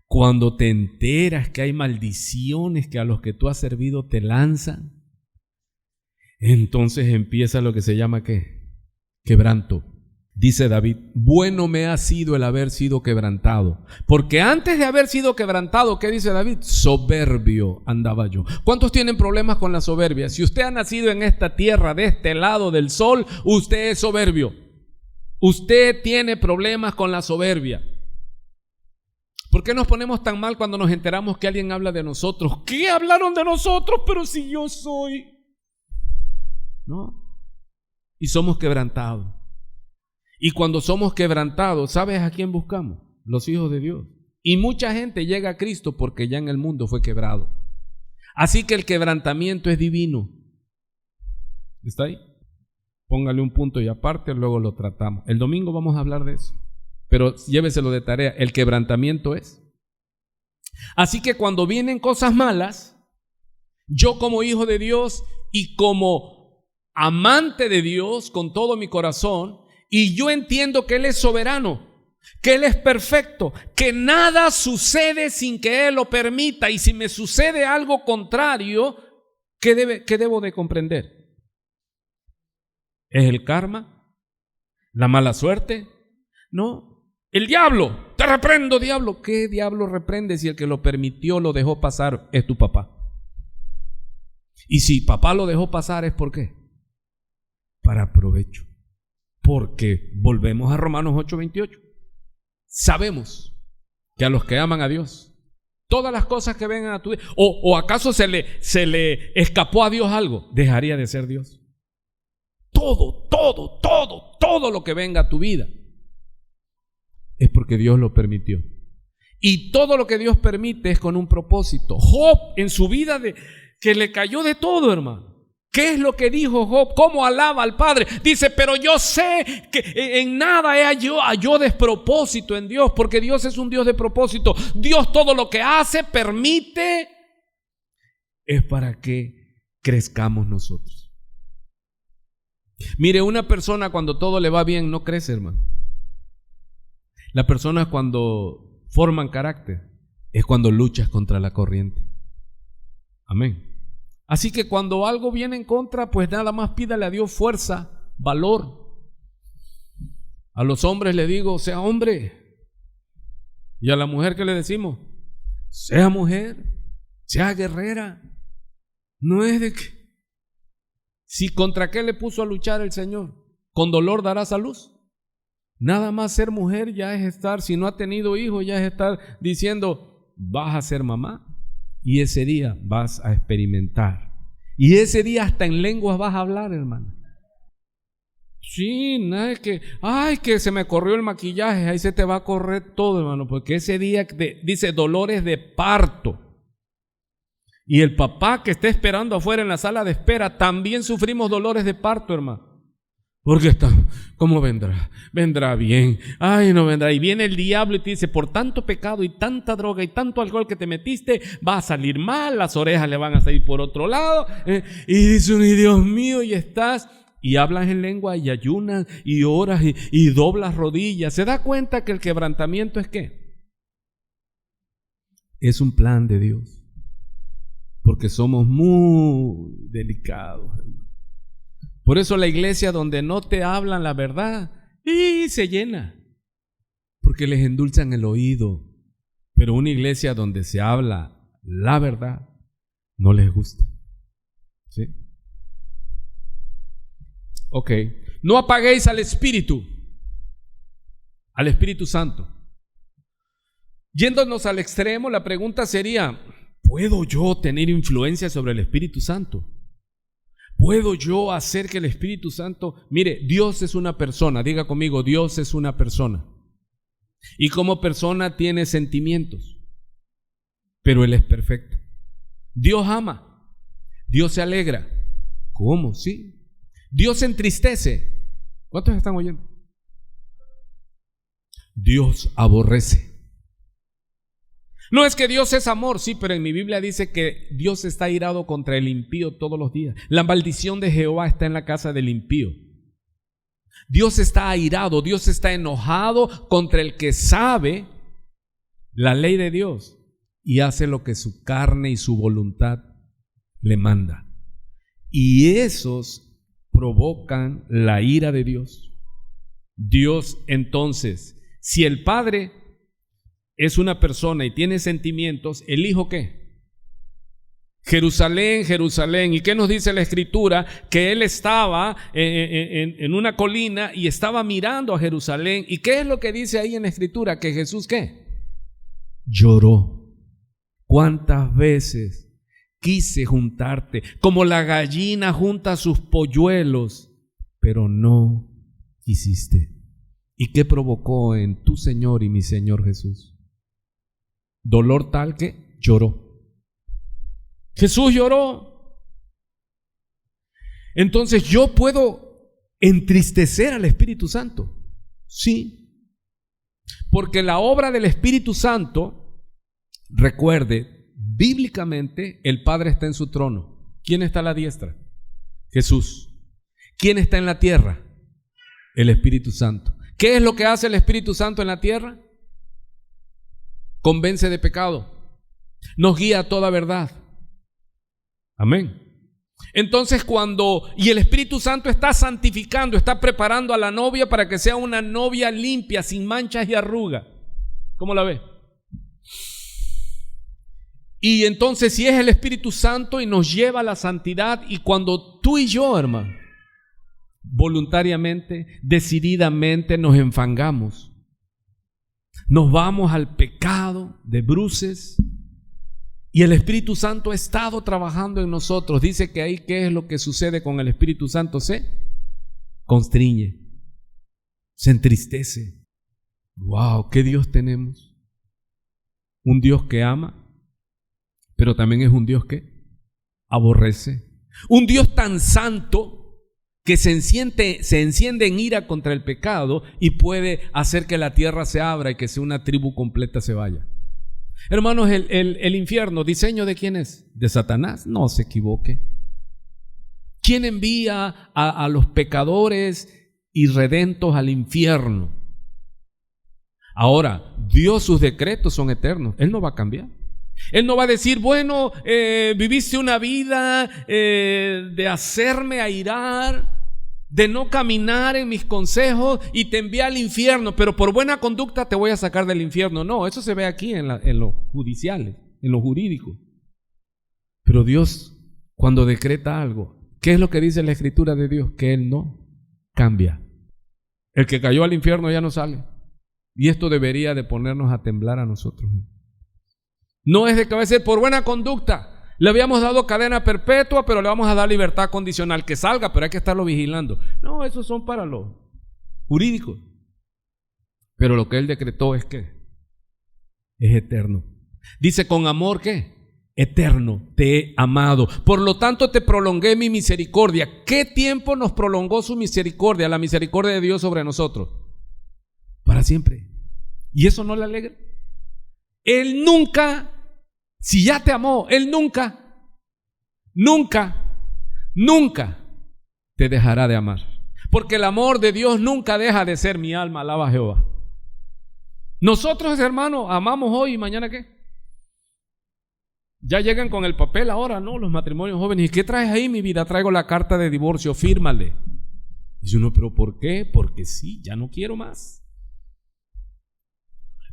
cuando te enteras que hay maldiciones que a los que tú has servido te lanzan, entonces empieza lo que se llama ¿qué? Quebranto. Dice David, bueno me ha sido el haber sido quebrantado, porque antes de haber sido quebrantado, ¿qué dice David? Soberbio andaba yo. ¿Cuántos tienen problemas con la soberbia? Si usted ha nacido en esta tierra, de este lado del sol, usted es soberbio. Usted tiene problemas con la soberbia. ¿Por qué nos ponemos tan mal cuando nos enteramos que alguien habla de nosotros? ¿Qué hablaron de nosotros? Pero si yo soy. ¿No? Y somos quebrantados. Y cuando somos quebrantados, ¿sabes a quién buscamos? Los hijos de Dios. Y mucha gente llega a Cristo porque ya en el mundo fue quebrado. Así que el quebrantamiento es divino. ¿Está ahí? Póngale un punto y aparte, luego lo tratamos. El domingo vamos a hablar de eso. Pero lléveselo de tarea, el quebrantamiento es. Así que cuando vienen cosas malas, yo como hijo de Dios y como amante de Dios con todo mi corazón, y yo entiendo que Él es soberano, que Él es perfecto, que nada sucede sin que Él lo permita, y si me sucede algo contrario, ¿qué debo de comprender? ¿Es el karma? ¿La mala suerte? No. El diablo, te reprendo, diablo. ¿Qué diablo reprende si el que lo permitió, lo dejó pasar, es tu papá? Y si papá lo dejó pasar, ¿es por qué? Para provecho. Porque volvemos a Romanos 8:28. Sabemos que a los que aman a Dios, todas las cosas que vengan a tu vida, o acaso se le escapó a Dios algo, dejaría de ser Dios. Todo lo que venga a tu vida es porque Dios lo permitió. Y todo lo que Dios permite es con un propósito. Job en su vida que le cayó de todo, hermano. ¿Qué es lo que dijo Job? ¿Cómo alaba al Padre? Dice, pero yo sé que en nada halló despropósito en Dios, porque Dios es un Dios de propósito. Dios todo lo que hace, permite, es para que crezcamos nosotros. Mire, una persona cuando todo le va bien no crece, hermano. Las personas cuando forman carácter es cuando luchas contra la corriente. Amén. Así que cuando algo viene en contra, pues nada más pídale a Dios fuerza, valor. A los hombres le digo, sea hombre. Y a la mujer, ¿qué le decimos? Sea mujer, sea guerrera. No es de que... Si contra qué le puso a luchar el Señor, con dolor darás a luz. Nada más ser mujer ya es estar, si no ha tenido hijos, ya es estar diciendo, vas a ser mamá. Y ese día vas a experimentar. Y ese día hasta en lenguas vas a hablar, hermano. Sí, nada es que, ay, que se me corrió el maquillaje, ahí se te va a correr todo, hermano, porque ese día dice dolores de parto. Y el papá que está esperando afuera en la sala de espera, también sufrimos dolores de parto, hermano. Porque está, ¿cómo vendrá? Vendrá bien. Ay, no vendrá. Y viene el diablo y te dice, por tanto pecado y tanta droga y tanto alcohol que te metiste, va a salir mal, las orejas le van a salir por otro lado. Y dice, ay, Dios mío, y estás, y hablas en lengua y ayunas y oras y doblas rodillas. ¿Se da cuenta que el quebrantamiento es qué? Es un plan de Dios. Porque somos muy delicados, hermano. Por eso la iglesia donde no te hablan la verdad y se llena, porque les endulzan el oído. Pero una iglesia donde se habla la verdad no les gusta. ¿Sí? Ok. No apaguéis al Espíritu Santo. Yéndonos al extremo, la pregunta sería, ¿puedo yo tener influencia sobre el Espíritu Santo? ¿Puedo yo hacer que el Espíritu Santo... Mire, Dios es una persona, diga conmigo, Dios es una persona. Y como persona tiene sentimientos, pero Él es perfecto. Dios ama, Dios se alegra. ¿Cómo? Sí. Dios se entristece. ¿Cuántos están oyendo? Dios aborrece. No es que Dios es amor, sí, pero en mi Biblia dice que Dios está airado contra el impío todos los días. La maldición de Jehová está en la casa del impío. Dios está airado, Dios está enojado contra el que sabe la ley de Dios y hace lo que su carne y su voluntad le manda. Y esos provocan la ira de Dios. Dios entonces, si el Padre es una persona y tiene sentimientos, ¿el Hijo qué? Jerusalén, Jerusalén. ¿Y qué nos dice la Escritura? Que Él estaba en una colina y estaba mirando a Jerusalén. ¿Y qué es lo que dice ahí en la Escritura? Que Jesús ¿qué? lloró. ¿Cuántas veces quise juntarte como la gallina junta sus polluelos, pero no quisiste? ¿Y qué provocó en tu Señor y mi Señor Jesús? Dolor tal que lloró. Jesús lloró. Entonces, ¿yo puedo entristecer al Espíritu Santo? Sí. Porque la obra del Espíritu Santo, recuerde, bíblicamente el Padre está en su trono. ¿Quién está a la diestra? Jesús. ¿Quién está en la tierra? El Espíritu Santo. ¿Qué es lo que hace el Espíritu Santo en la tierra? Convence de pecado. Nos guía a toda verdad. Amén. Entonces y el Espíritu Santo está santificando, está preparando a la novia para que sea una novia limpia, sin manchas y arrugas. ¿Cómo la ve? Y entonces si es el Espíritu Santo y nos lleva a la santidad, y cuando tú y yo, hermano, voluntariamente, decididamente nos enfangamos, nos vamos al pecado de bruces, y el Espíritu Santo ha estado trabajando en nosotros. Dice que ahí, ¿qué es lo que sucede con el Espíritu Santo? Se constriñe, se entristece. ¡Wow! ¿Qué Dios tenemos? Un Dios que ama, pero también es un Dios que aborrece. Un Dios tan santo que se enciende en ira contra el pecado y puede hacer que la tierra se abra y que una tribu completa se vaya. Hermanos, el infierno, ¿diseño de quién es? ¿De Satanás? No se equivoque. ¿Quién envía a los pecadores irredentos al infierno? Ahora, Dios, sus decretos son eternos. Él no va a cambiar. Él no va a decir, bueno, viviste una vida de hacerme airar, de no caminar en mis consejos y te envía al infierno, pero por buena conducta te voy a sacar del infierno. No, eso se ve aquí en los judiciales, en lo jurídico. Pero Dios, cuando decreta algo, ¿qué es lo que dice la Escritura de Dios? Que Él no cambia. El que cayó al infierno ya no sale. Y esto debería de ponernos a temblar a nosotros. No es de que va a ser por buena conducta. Le habíamos dado cadena perpetua, pero le vamos a dar libertad condicional. Que salga, pero hay que estarlo vigilando. No, esos son para los jurídicos. Pero lo que Él decretó es que es eterno. Dice, con amor, ¿qué? Eterno te he amado. Por lo tanto te prolongué mi misericordia. ¿Qué tiempo nos prolongó su misericordia? La misericordia de Dios sobre nosotros. Para siempre. ¿Y eso no le alegra? Él nunca, si ya te amó, Él nunca te dejará de amar. Porque el amor de Dios nunca deja de ser. Mi alma alaba a Jehová. Nosotros, hermanos, amamos hoy y mañana ¿qué? Ya llegan con el papel ahora, ¿no? Los matrimonios jóvenes. ¿Y qué traes ahí, mi vida? Traigo la carta de divorcio, fírmale. Dice uno, ¿pero por qué? Porque sí, ya no quiero más.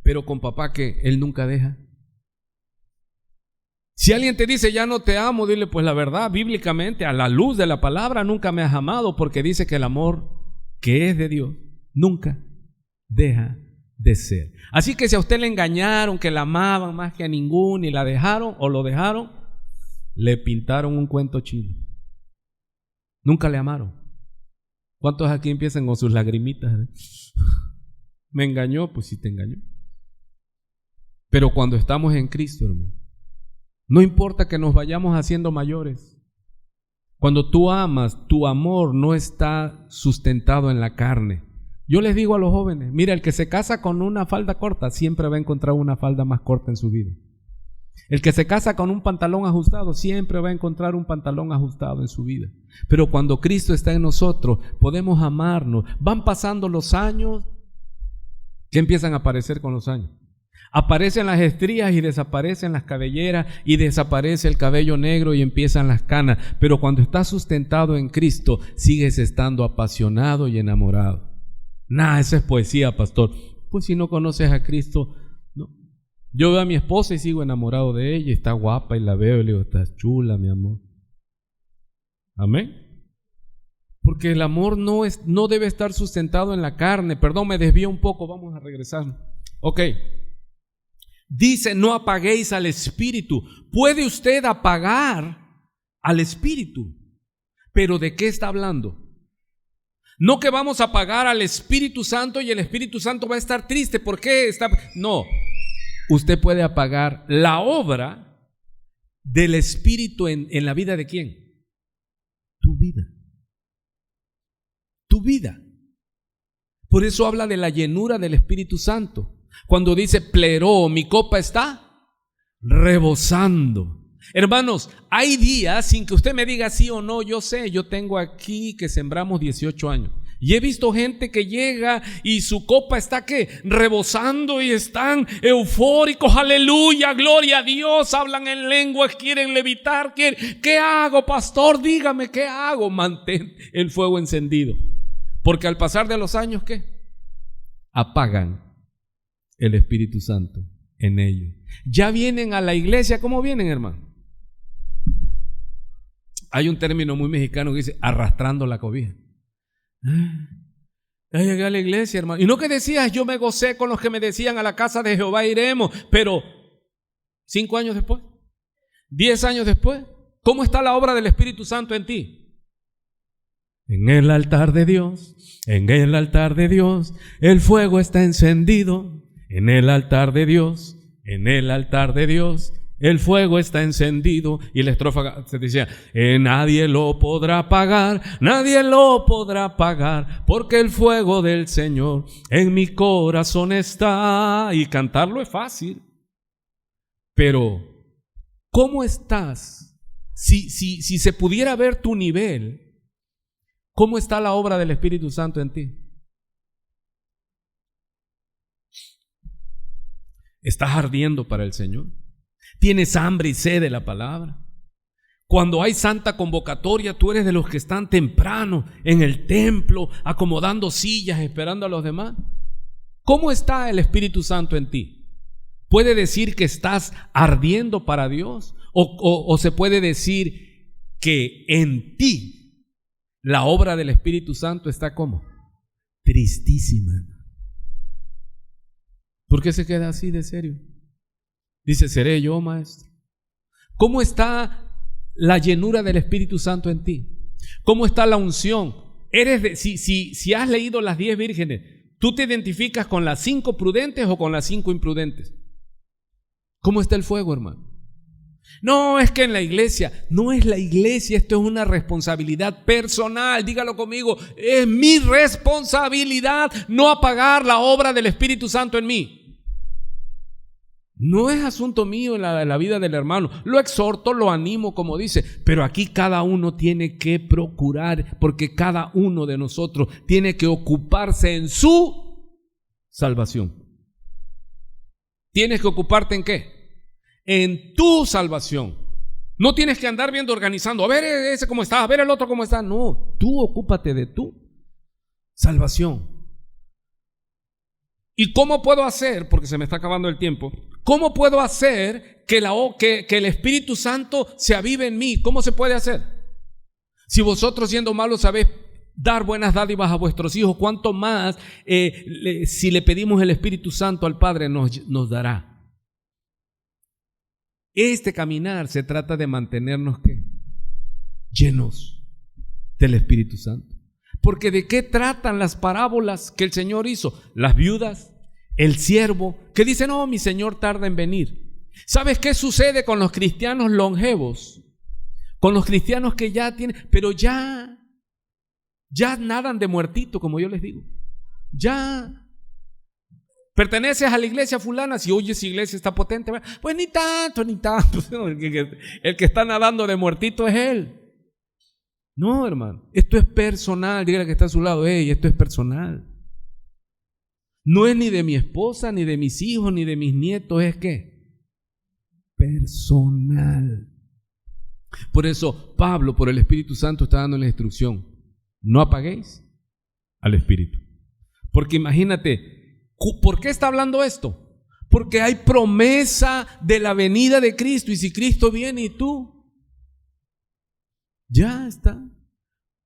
Pero con papá, que Él nunca deja. Si alguien te dice ya no te amo, dile, pues la verdad, bíblicamente, a la luz de la palabra, nunca me has amado, porque dice que el amor que es de Dios nunca deja de ser. Así que si a usted le engañaron, que la amaban más que a ninguno y la dejaron o lo dejaron, le pintaron un cuento chino. Nunca le amaron. ¿Cuántos aquí empiezan con sus lagrimitas? Me engañó, pues sí te engañó. Pero cuando estamos en Cristo, hermano, no importa que nos vayamos haciendo mayores. Cuando tú amas, tu amor no está sustentado en la carne. Yo les digo a los jóvenes, mira, el que se casa con una falda corta siempre va a encontrar una falda más corta en su vida. El que se casa con un pantalón ajustado siempre va a encontrar un pantalón ajustado en su vida. Pero cuando Cristo está en nosotros, podemos amarnos. Van pasando los años. ¿Qué empiezan a aparecer con los años? Aparecen las estrías y desaparecen las cabelleras y desaparece el cabello negro y empiezan las canas. Pero cuando estás sustentado en Cristo, sigues estando apasionado y enamorado. Esa es poesía, pastor. Pues si no conoces a Cristo, no. Yo veo a mi esposa y sigo enamorado de ella. Está guapa y la veo y le digo, estás chula, mi amor. Amén. Porque el amor no debe estar sustentado en la carne. Perdón, me desvío un poco, vamos a regresar. Ok. dice: no apaguéis al Espíritu. Puede usted apagar al Espíritu, pero ¿de qué está hablando? No que vamos a apagar al Espíritu Santo y el Espíritu Santo va a estar triste. ¿Por qué? No, usted puede apagar la obra del Espíritu en la vida de ¿quién? Tu vida. Tu vida. Por eso habla de la llenura del Espíritu Santo. Cuando dice pleró, mi copa está rebosando. Hermanos, hay días sin que usted me diga sí o no. Yo sé, yo tengo aquí que sembramos 18 años. Y he visto gente que llega y su copa está ¿qué? Rebosando y están eufóricos. Aleluya, gloria a Dios. Hablan en lenguas, quieren levitar. ¿Qué hago, pastor? Dígame, ¿qué hago? Mantén el fuego encendido. Porque al pasar de los años, ¿qué? Apagan el Espíritu Santo en ellos. Ya vienen a la iglesia. ¿Cómo vienen, hermano? Hay un término muy mexicano que dice arrastrando la cobija. Ya llegué a la iglesia, hermano. Y no que decías, yo me gocé con los que me decían a la casa de Jehová iremos, pero 5 años después, 10 años después, ¿cómo está la obra del Espíritu Santo en ti? En el altar de Dios, en el altar de Dios, el fuego está encendido. En el altar de Dios, en el altar de Dios, el fuego está encendido. Y la estrofa se decía: nadie lo podrá apagar, nadie lo podrá apagar, porque el fuego del Señor en mi corazón está. Y cantarlo es fácil, pero ¿cómo estás? Si se pudiera ver tu nivel, ¿cómo está la obra del Espíritu Santo en ti? ¿Estás ardiendo para el Señor? ¿Tienes hambre y sed de la palabra? Cuando hay santa convocatoria, tú eres de los que están temprano en el templo, acomodando sillas, esperando a los demás. ¿Cómo está el Espíritu Santo en ti? ¿Puede decir que estás ardiendo para Dios? ¿O se puede decir que en ti la obra del Espíritu Santo está como tristísima? ¿Por qué se queda así de serio? Dice: ¿seré yo, maestro? ¿Cómo está la llenura del Espíritu Santo en ti? ¿Cómo está la unción? Si has leído las 10 vírgenes, ¿tú te identificas con las 5 prudentes o con las 5 imprudentes? ¿Cómo está el fuego, hermano? No, es que en la iglesia. No es la iglesia, esto es una responsabilidad personal. Dígalo conmigo: es mi responsabilidad no apagar la obra del Espíritu Santo en mí. No es asunto mío en la vida del hermano. Lo exhorto, lo animo, como dice, pero aquí cada uno tiene que procurar, porque cada uno de nosotros tiene que ocuparse en su salvación. ¿Tienes que ocuparte en qué? En tu salvación. No tienes que andar viendo, organizando, a ver ese cómo está, a ver el otro cómo está. No, tú ocúpate de tu salvación. ¿Y cómo puedo hacer? Porque se me está acabando el tiempo. ¿Cómo puedo hacer que el Espíritu Santo se avive en mí? ¿Cómo se puede hacer? Si vosotros, siendo malos, sabéis dar buenas dádivas a vuestros hijos, ¿cuánto más si le pedimos el Espíritu Santo al Padre nos dará? Este caminar se trata de mantenernos ¿qué? Llenos del Espíritu Santo. Porque ¿de qué tratan las parábolas que el Señor hizo? Las viudas, el siervo, que dice: no, mi Señor tarda en venir. ¿Sabes qué sucede con los cristianos longevos? Con los cristianos que ya tienen, pero ya nadan de muertito, como yo les digo. Ya perteneces a la iglesia fulana, si oyes iglesia está potente, pues ni tanto. El que está nadando de muertito es él. No, hermano, esto es personal. Dígale que está a su lado: esto es personal. No es ni de mi esposa, ni de mis hijos, ni de mis nietos. ¿Es qué? Personal. Por eso Pablo, por el Espíritu Santo, está dando la instrucción: no apaguéis al Espíritu. Porque imagínate, ¿por qué está hablando esto? Porque hay promesa de la venida de Cristo. Y si Cristo viene y tú ya está,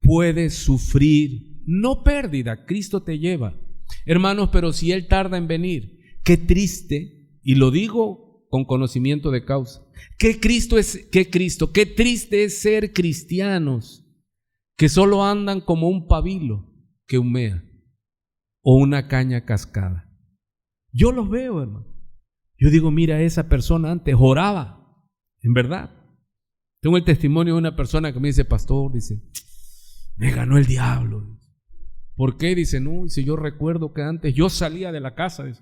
puedes sufrir, no pérdida, Cristo te lleva. Hermanos, pero si Él tarda en venir, qué triste Y lo digo con conocimiento de causa. Qué triste es ser cristianos que solo andan como un pabilo que humea o una caña cascada. Yo los veo, hermano. Yo digo, mira, esa persona antes oraba, en verdad. Tengo el testimonio de una persona que me dice, pastor, dice, me ganó el diablo. ¿Por qué? Dice, no, dice, yo recuerdo que antes yo salía de la casa, dice,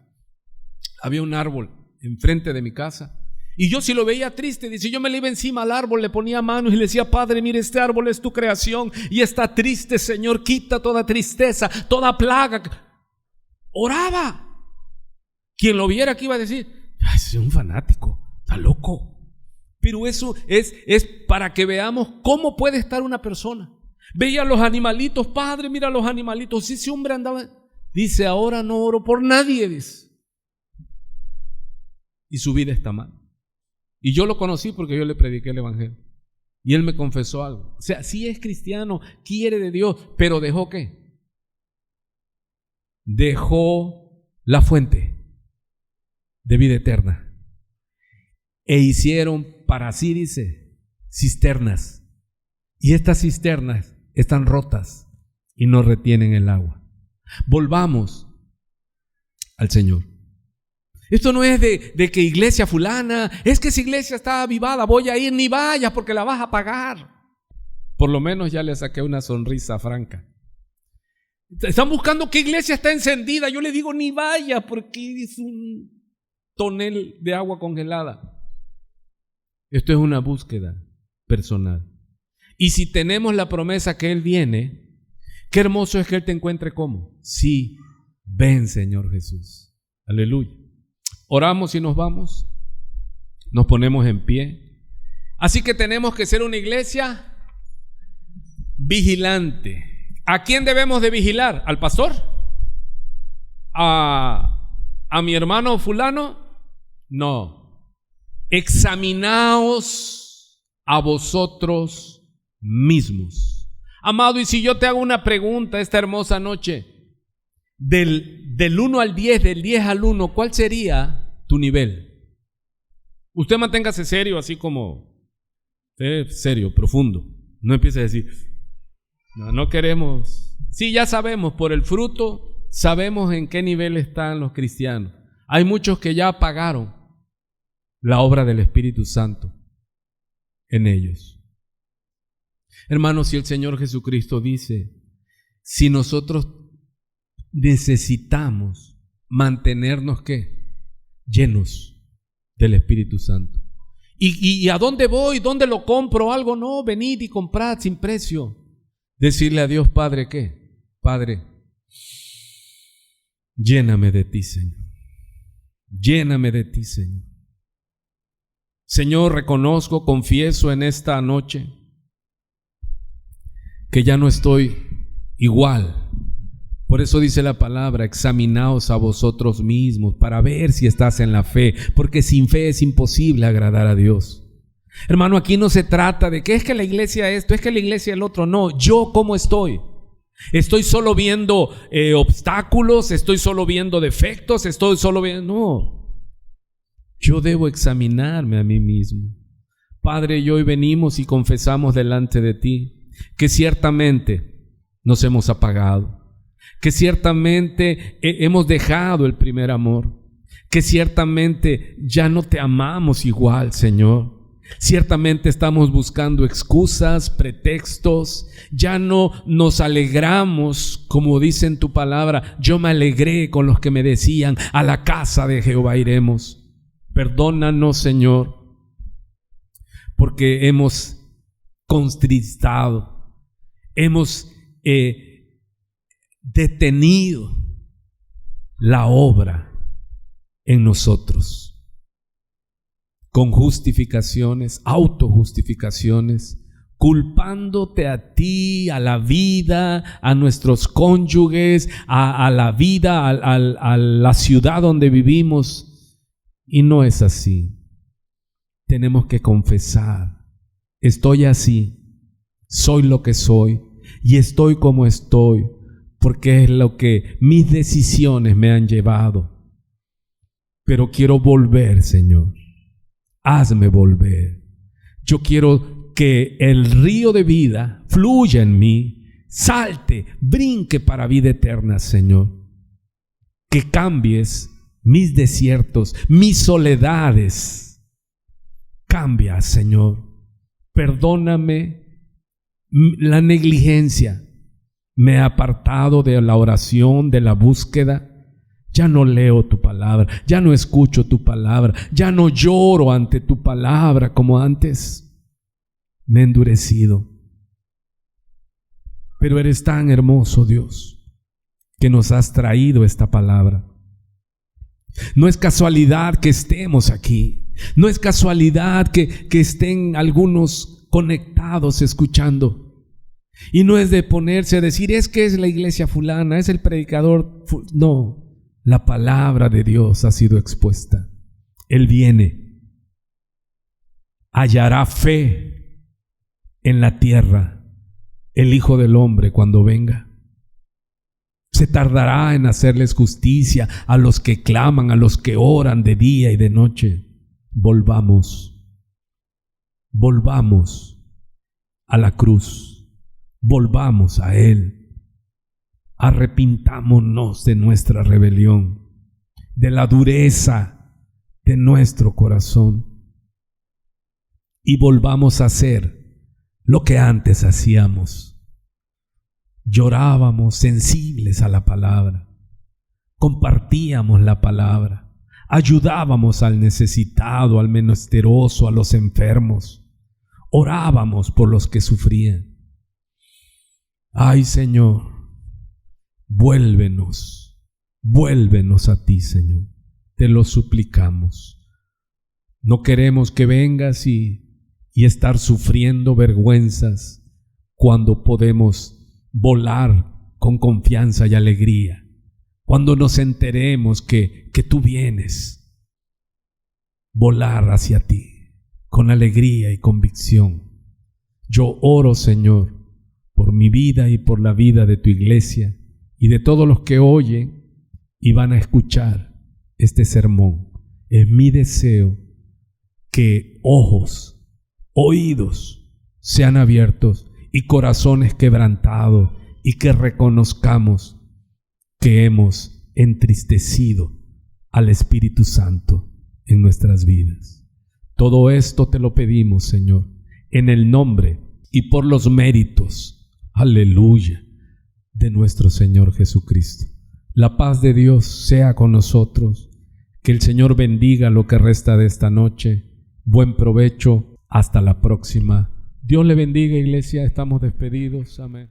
había un árbol enfrente de mi casa, y yo si lo veía triste, dice, yo me le iba encima al árbol, le ponía manos y le decía, Padre, mire, este árbol es tu creación y está triste, Señor, quita toda tristeza, toda plaga. Oraba. Quien lo viera que iba a decir, ay, es un fanático, está loco. Pero eso es para que veamos cómo puede estar una persona. Veía los animalitos, Padre, mira los animalitos. Si ese hombre andaba, dice, ahora no oro por nadie, dice. Y su vida está mal. Y yo lo conocí porque yo le prediqué el evangelio. Y él me confesó algo. O sea, sí es cristiano, quiere de Dios, pero ¿dejó qué? Dejó la fuente de vida eterna. E hicieron para sí, dice, cisternas. Y estas cisternas están rotas y no retienen el agua. Volvamos al Señor. Esto no es de que iglesia fulana, es que esa iglesia está avivada, voy a ir, ni vayas porque la vas a pagar. Por lo menos ya le saqué una sonrisa franca. Están buscando qué iglesia está encendida. Yo le digo, ni vaya porque es un tonel de agua congelada. Esto es una búsqueda personal. Y si tenemos la promesa que Él viene, qué hermoso es que Él te encuentre como. Sí, ven Señor Jesús. Aleluya. Oramos y nos vamos. Nos ponemos en pie. Así que tenemos que ser una iglesia vigilante. ¿A quién debemos de vigilar? ¿Al pastor? ¿A mi hermano fulano? No. Examinaos a vosotros mismos. Amado, y si yo te hago una pregunta esta hermosa noche, del 1 al 10, del 10 al 1, ¿cuál sería tu nivel? Usted manténgase serio, así como serio, profundo. No empiece a decir, no queremos. Sí, ya sabemos, por el fruto sabemos en qué nivel están los cristianos. Hay muchos que ya apagaron la obra del Espíritu Santo en ellos. Hermanos, si el Señor Jesucristo dice, si nosotros necesitamos mantenernos ¿qué? Llenos del Espíritu Santo. ¿Y a dónde voy? ¿Dónde lo compro? Algo, no, venid y comprad sin precio. Decirle a Dios, Padre, ¿qué? Padre, lléname de ti, Señor. Lléname de ti, Señor. Señor, reconozco, confieso en esta noche que ya no estoy igual. Por eso dice la palabra, examinaos a vosotros mismos para ver si estás en la fe, porque sin fe es imposible agradar a Dios. Hermano, aquí no se trata de que es que la iglesia esto, es que la iglesia el otro. No, yo cómo estoy. Estoy solo viendo obstáculos, estoy solo viendo defectos, estoy solo viendo... No. Yo debo examinarme a mí mismo. Padre, y hoy venimos y confesamos delante de ti que ciertamente nos hemos apagado, que ciertamente hemos dejado el primer amor, que ciertamente ya no te amamos igual, Señor. Ciertamente estamos buscando excusas, pretextos, ya no nos alegramos, como dice en tu palabra, yo me alegré con los que me decían, a la casa de Jehová iremos. Perdónanos, Señor, porque hemos contristado, hemos detenido la obra en nosotros, con justificaciones, autojustificaciones, culpándote a ti, a la vida, a nuestros cónyuges, a la vida, a la ciudad donde vivimos. Y no es así. Tenemos que confesar, estoy así, soy lo que soy y estoy como estoy, porque es lo que mis decisiones me han llevado. pero quiero volver, Señor. Hazme volver. Yo quiero que el río de vida fluya en mí, salte, brinque para vida eterna, Señor. Que cambies mis desiertos, mis soledades. Cambia, Señor. Perdóname la negligencia. Me he apartado de la oración, de la búsqueda. Ya no leo tu palabra, ya no escucho tu palabra, ya no lloro ante tu palabra como antes. Me he endurecido. Pero eres tan hermoso, Dios, que nos has traído esta palabra. No es casualidad que estemos aquí. No es casualidad que estén algunos conectados escuchando. Y no es de ponerse a decir, es que es la iglesia fulana, es el predicador. No. La palabra de Dios ha sido expuesta. Él viene. Hallará fe en la tierra el Hijo del Hombre cuando venga. Se tardará en hacerles justicia a los que claman, a los que oran de día y de noche. Volvamos a la cruz. Volvamos a Él. Arrepintámonos de nuestra rebelión, de la dureza de nuestro corazón y volvamos a hacer lo que antes hacíamos. Llorábamos sensibles a la palabra, compartíamos la palabra, ayudábamos al necesitado, al menesteroso, a los enfermos, orábamos por los que sufrían. Ay, Señor, vuélvenos a ti, Señor. Te lo suplicamos. No queremos que vengas y estar sufriendo vergüenzas cuando podemos volar con confianza y alegría. Cuando nos enteremos que tú vienes, volar hacia ti con alegría y convicción. Yo oro, Señor, por mi vida y por la vida de tu iglesia y de todos los que oyen y van a escuchar este sermón. Es mi deseo que ojos, oídos sean abiertos y corazones quebrantados y que reconozcamos que hemos entristecido al Espíritu Santo en nuestras vidas. Todo esto te lo pedimos, Señor, en el nombre y por los méritos, aleluya, de nuestro Señor Jesucristo. La paz de Dios sea con nosotros. Que el Señor bendiga lo que resta de esta noche. Buen provecho. Hasta la próxima. Dios le bendiga, iglesia. Estamos despedidos. Amén.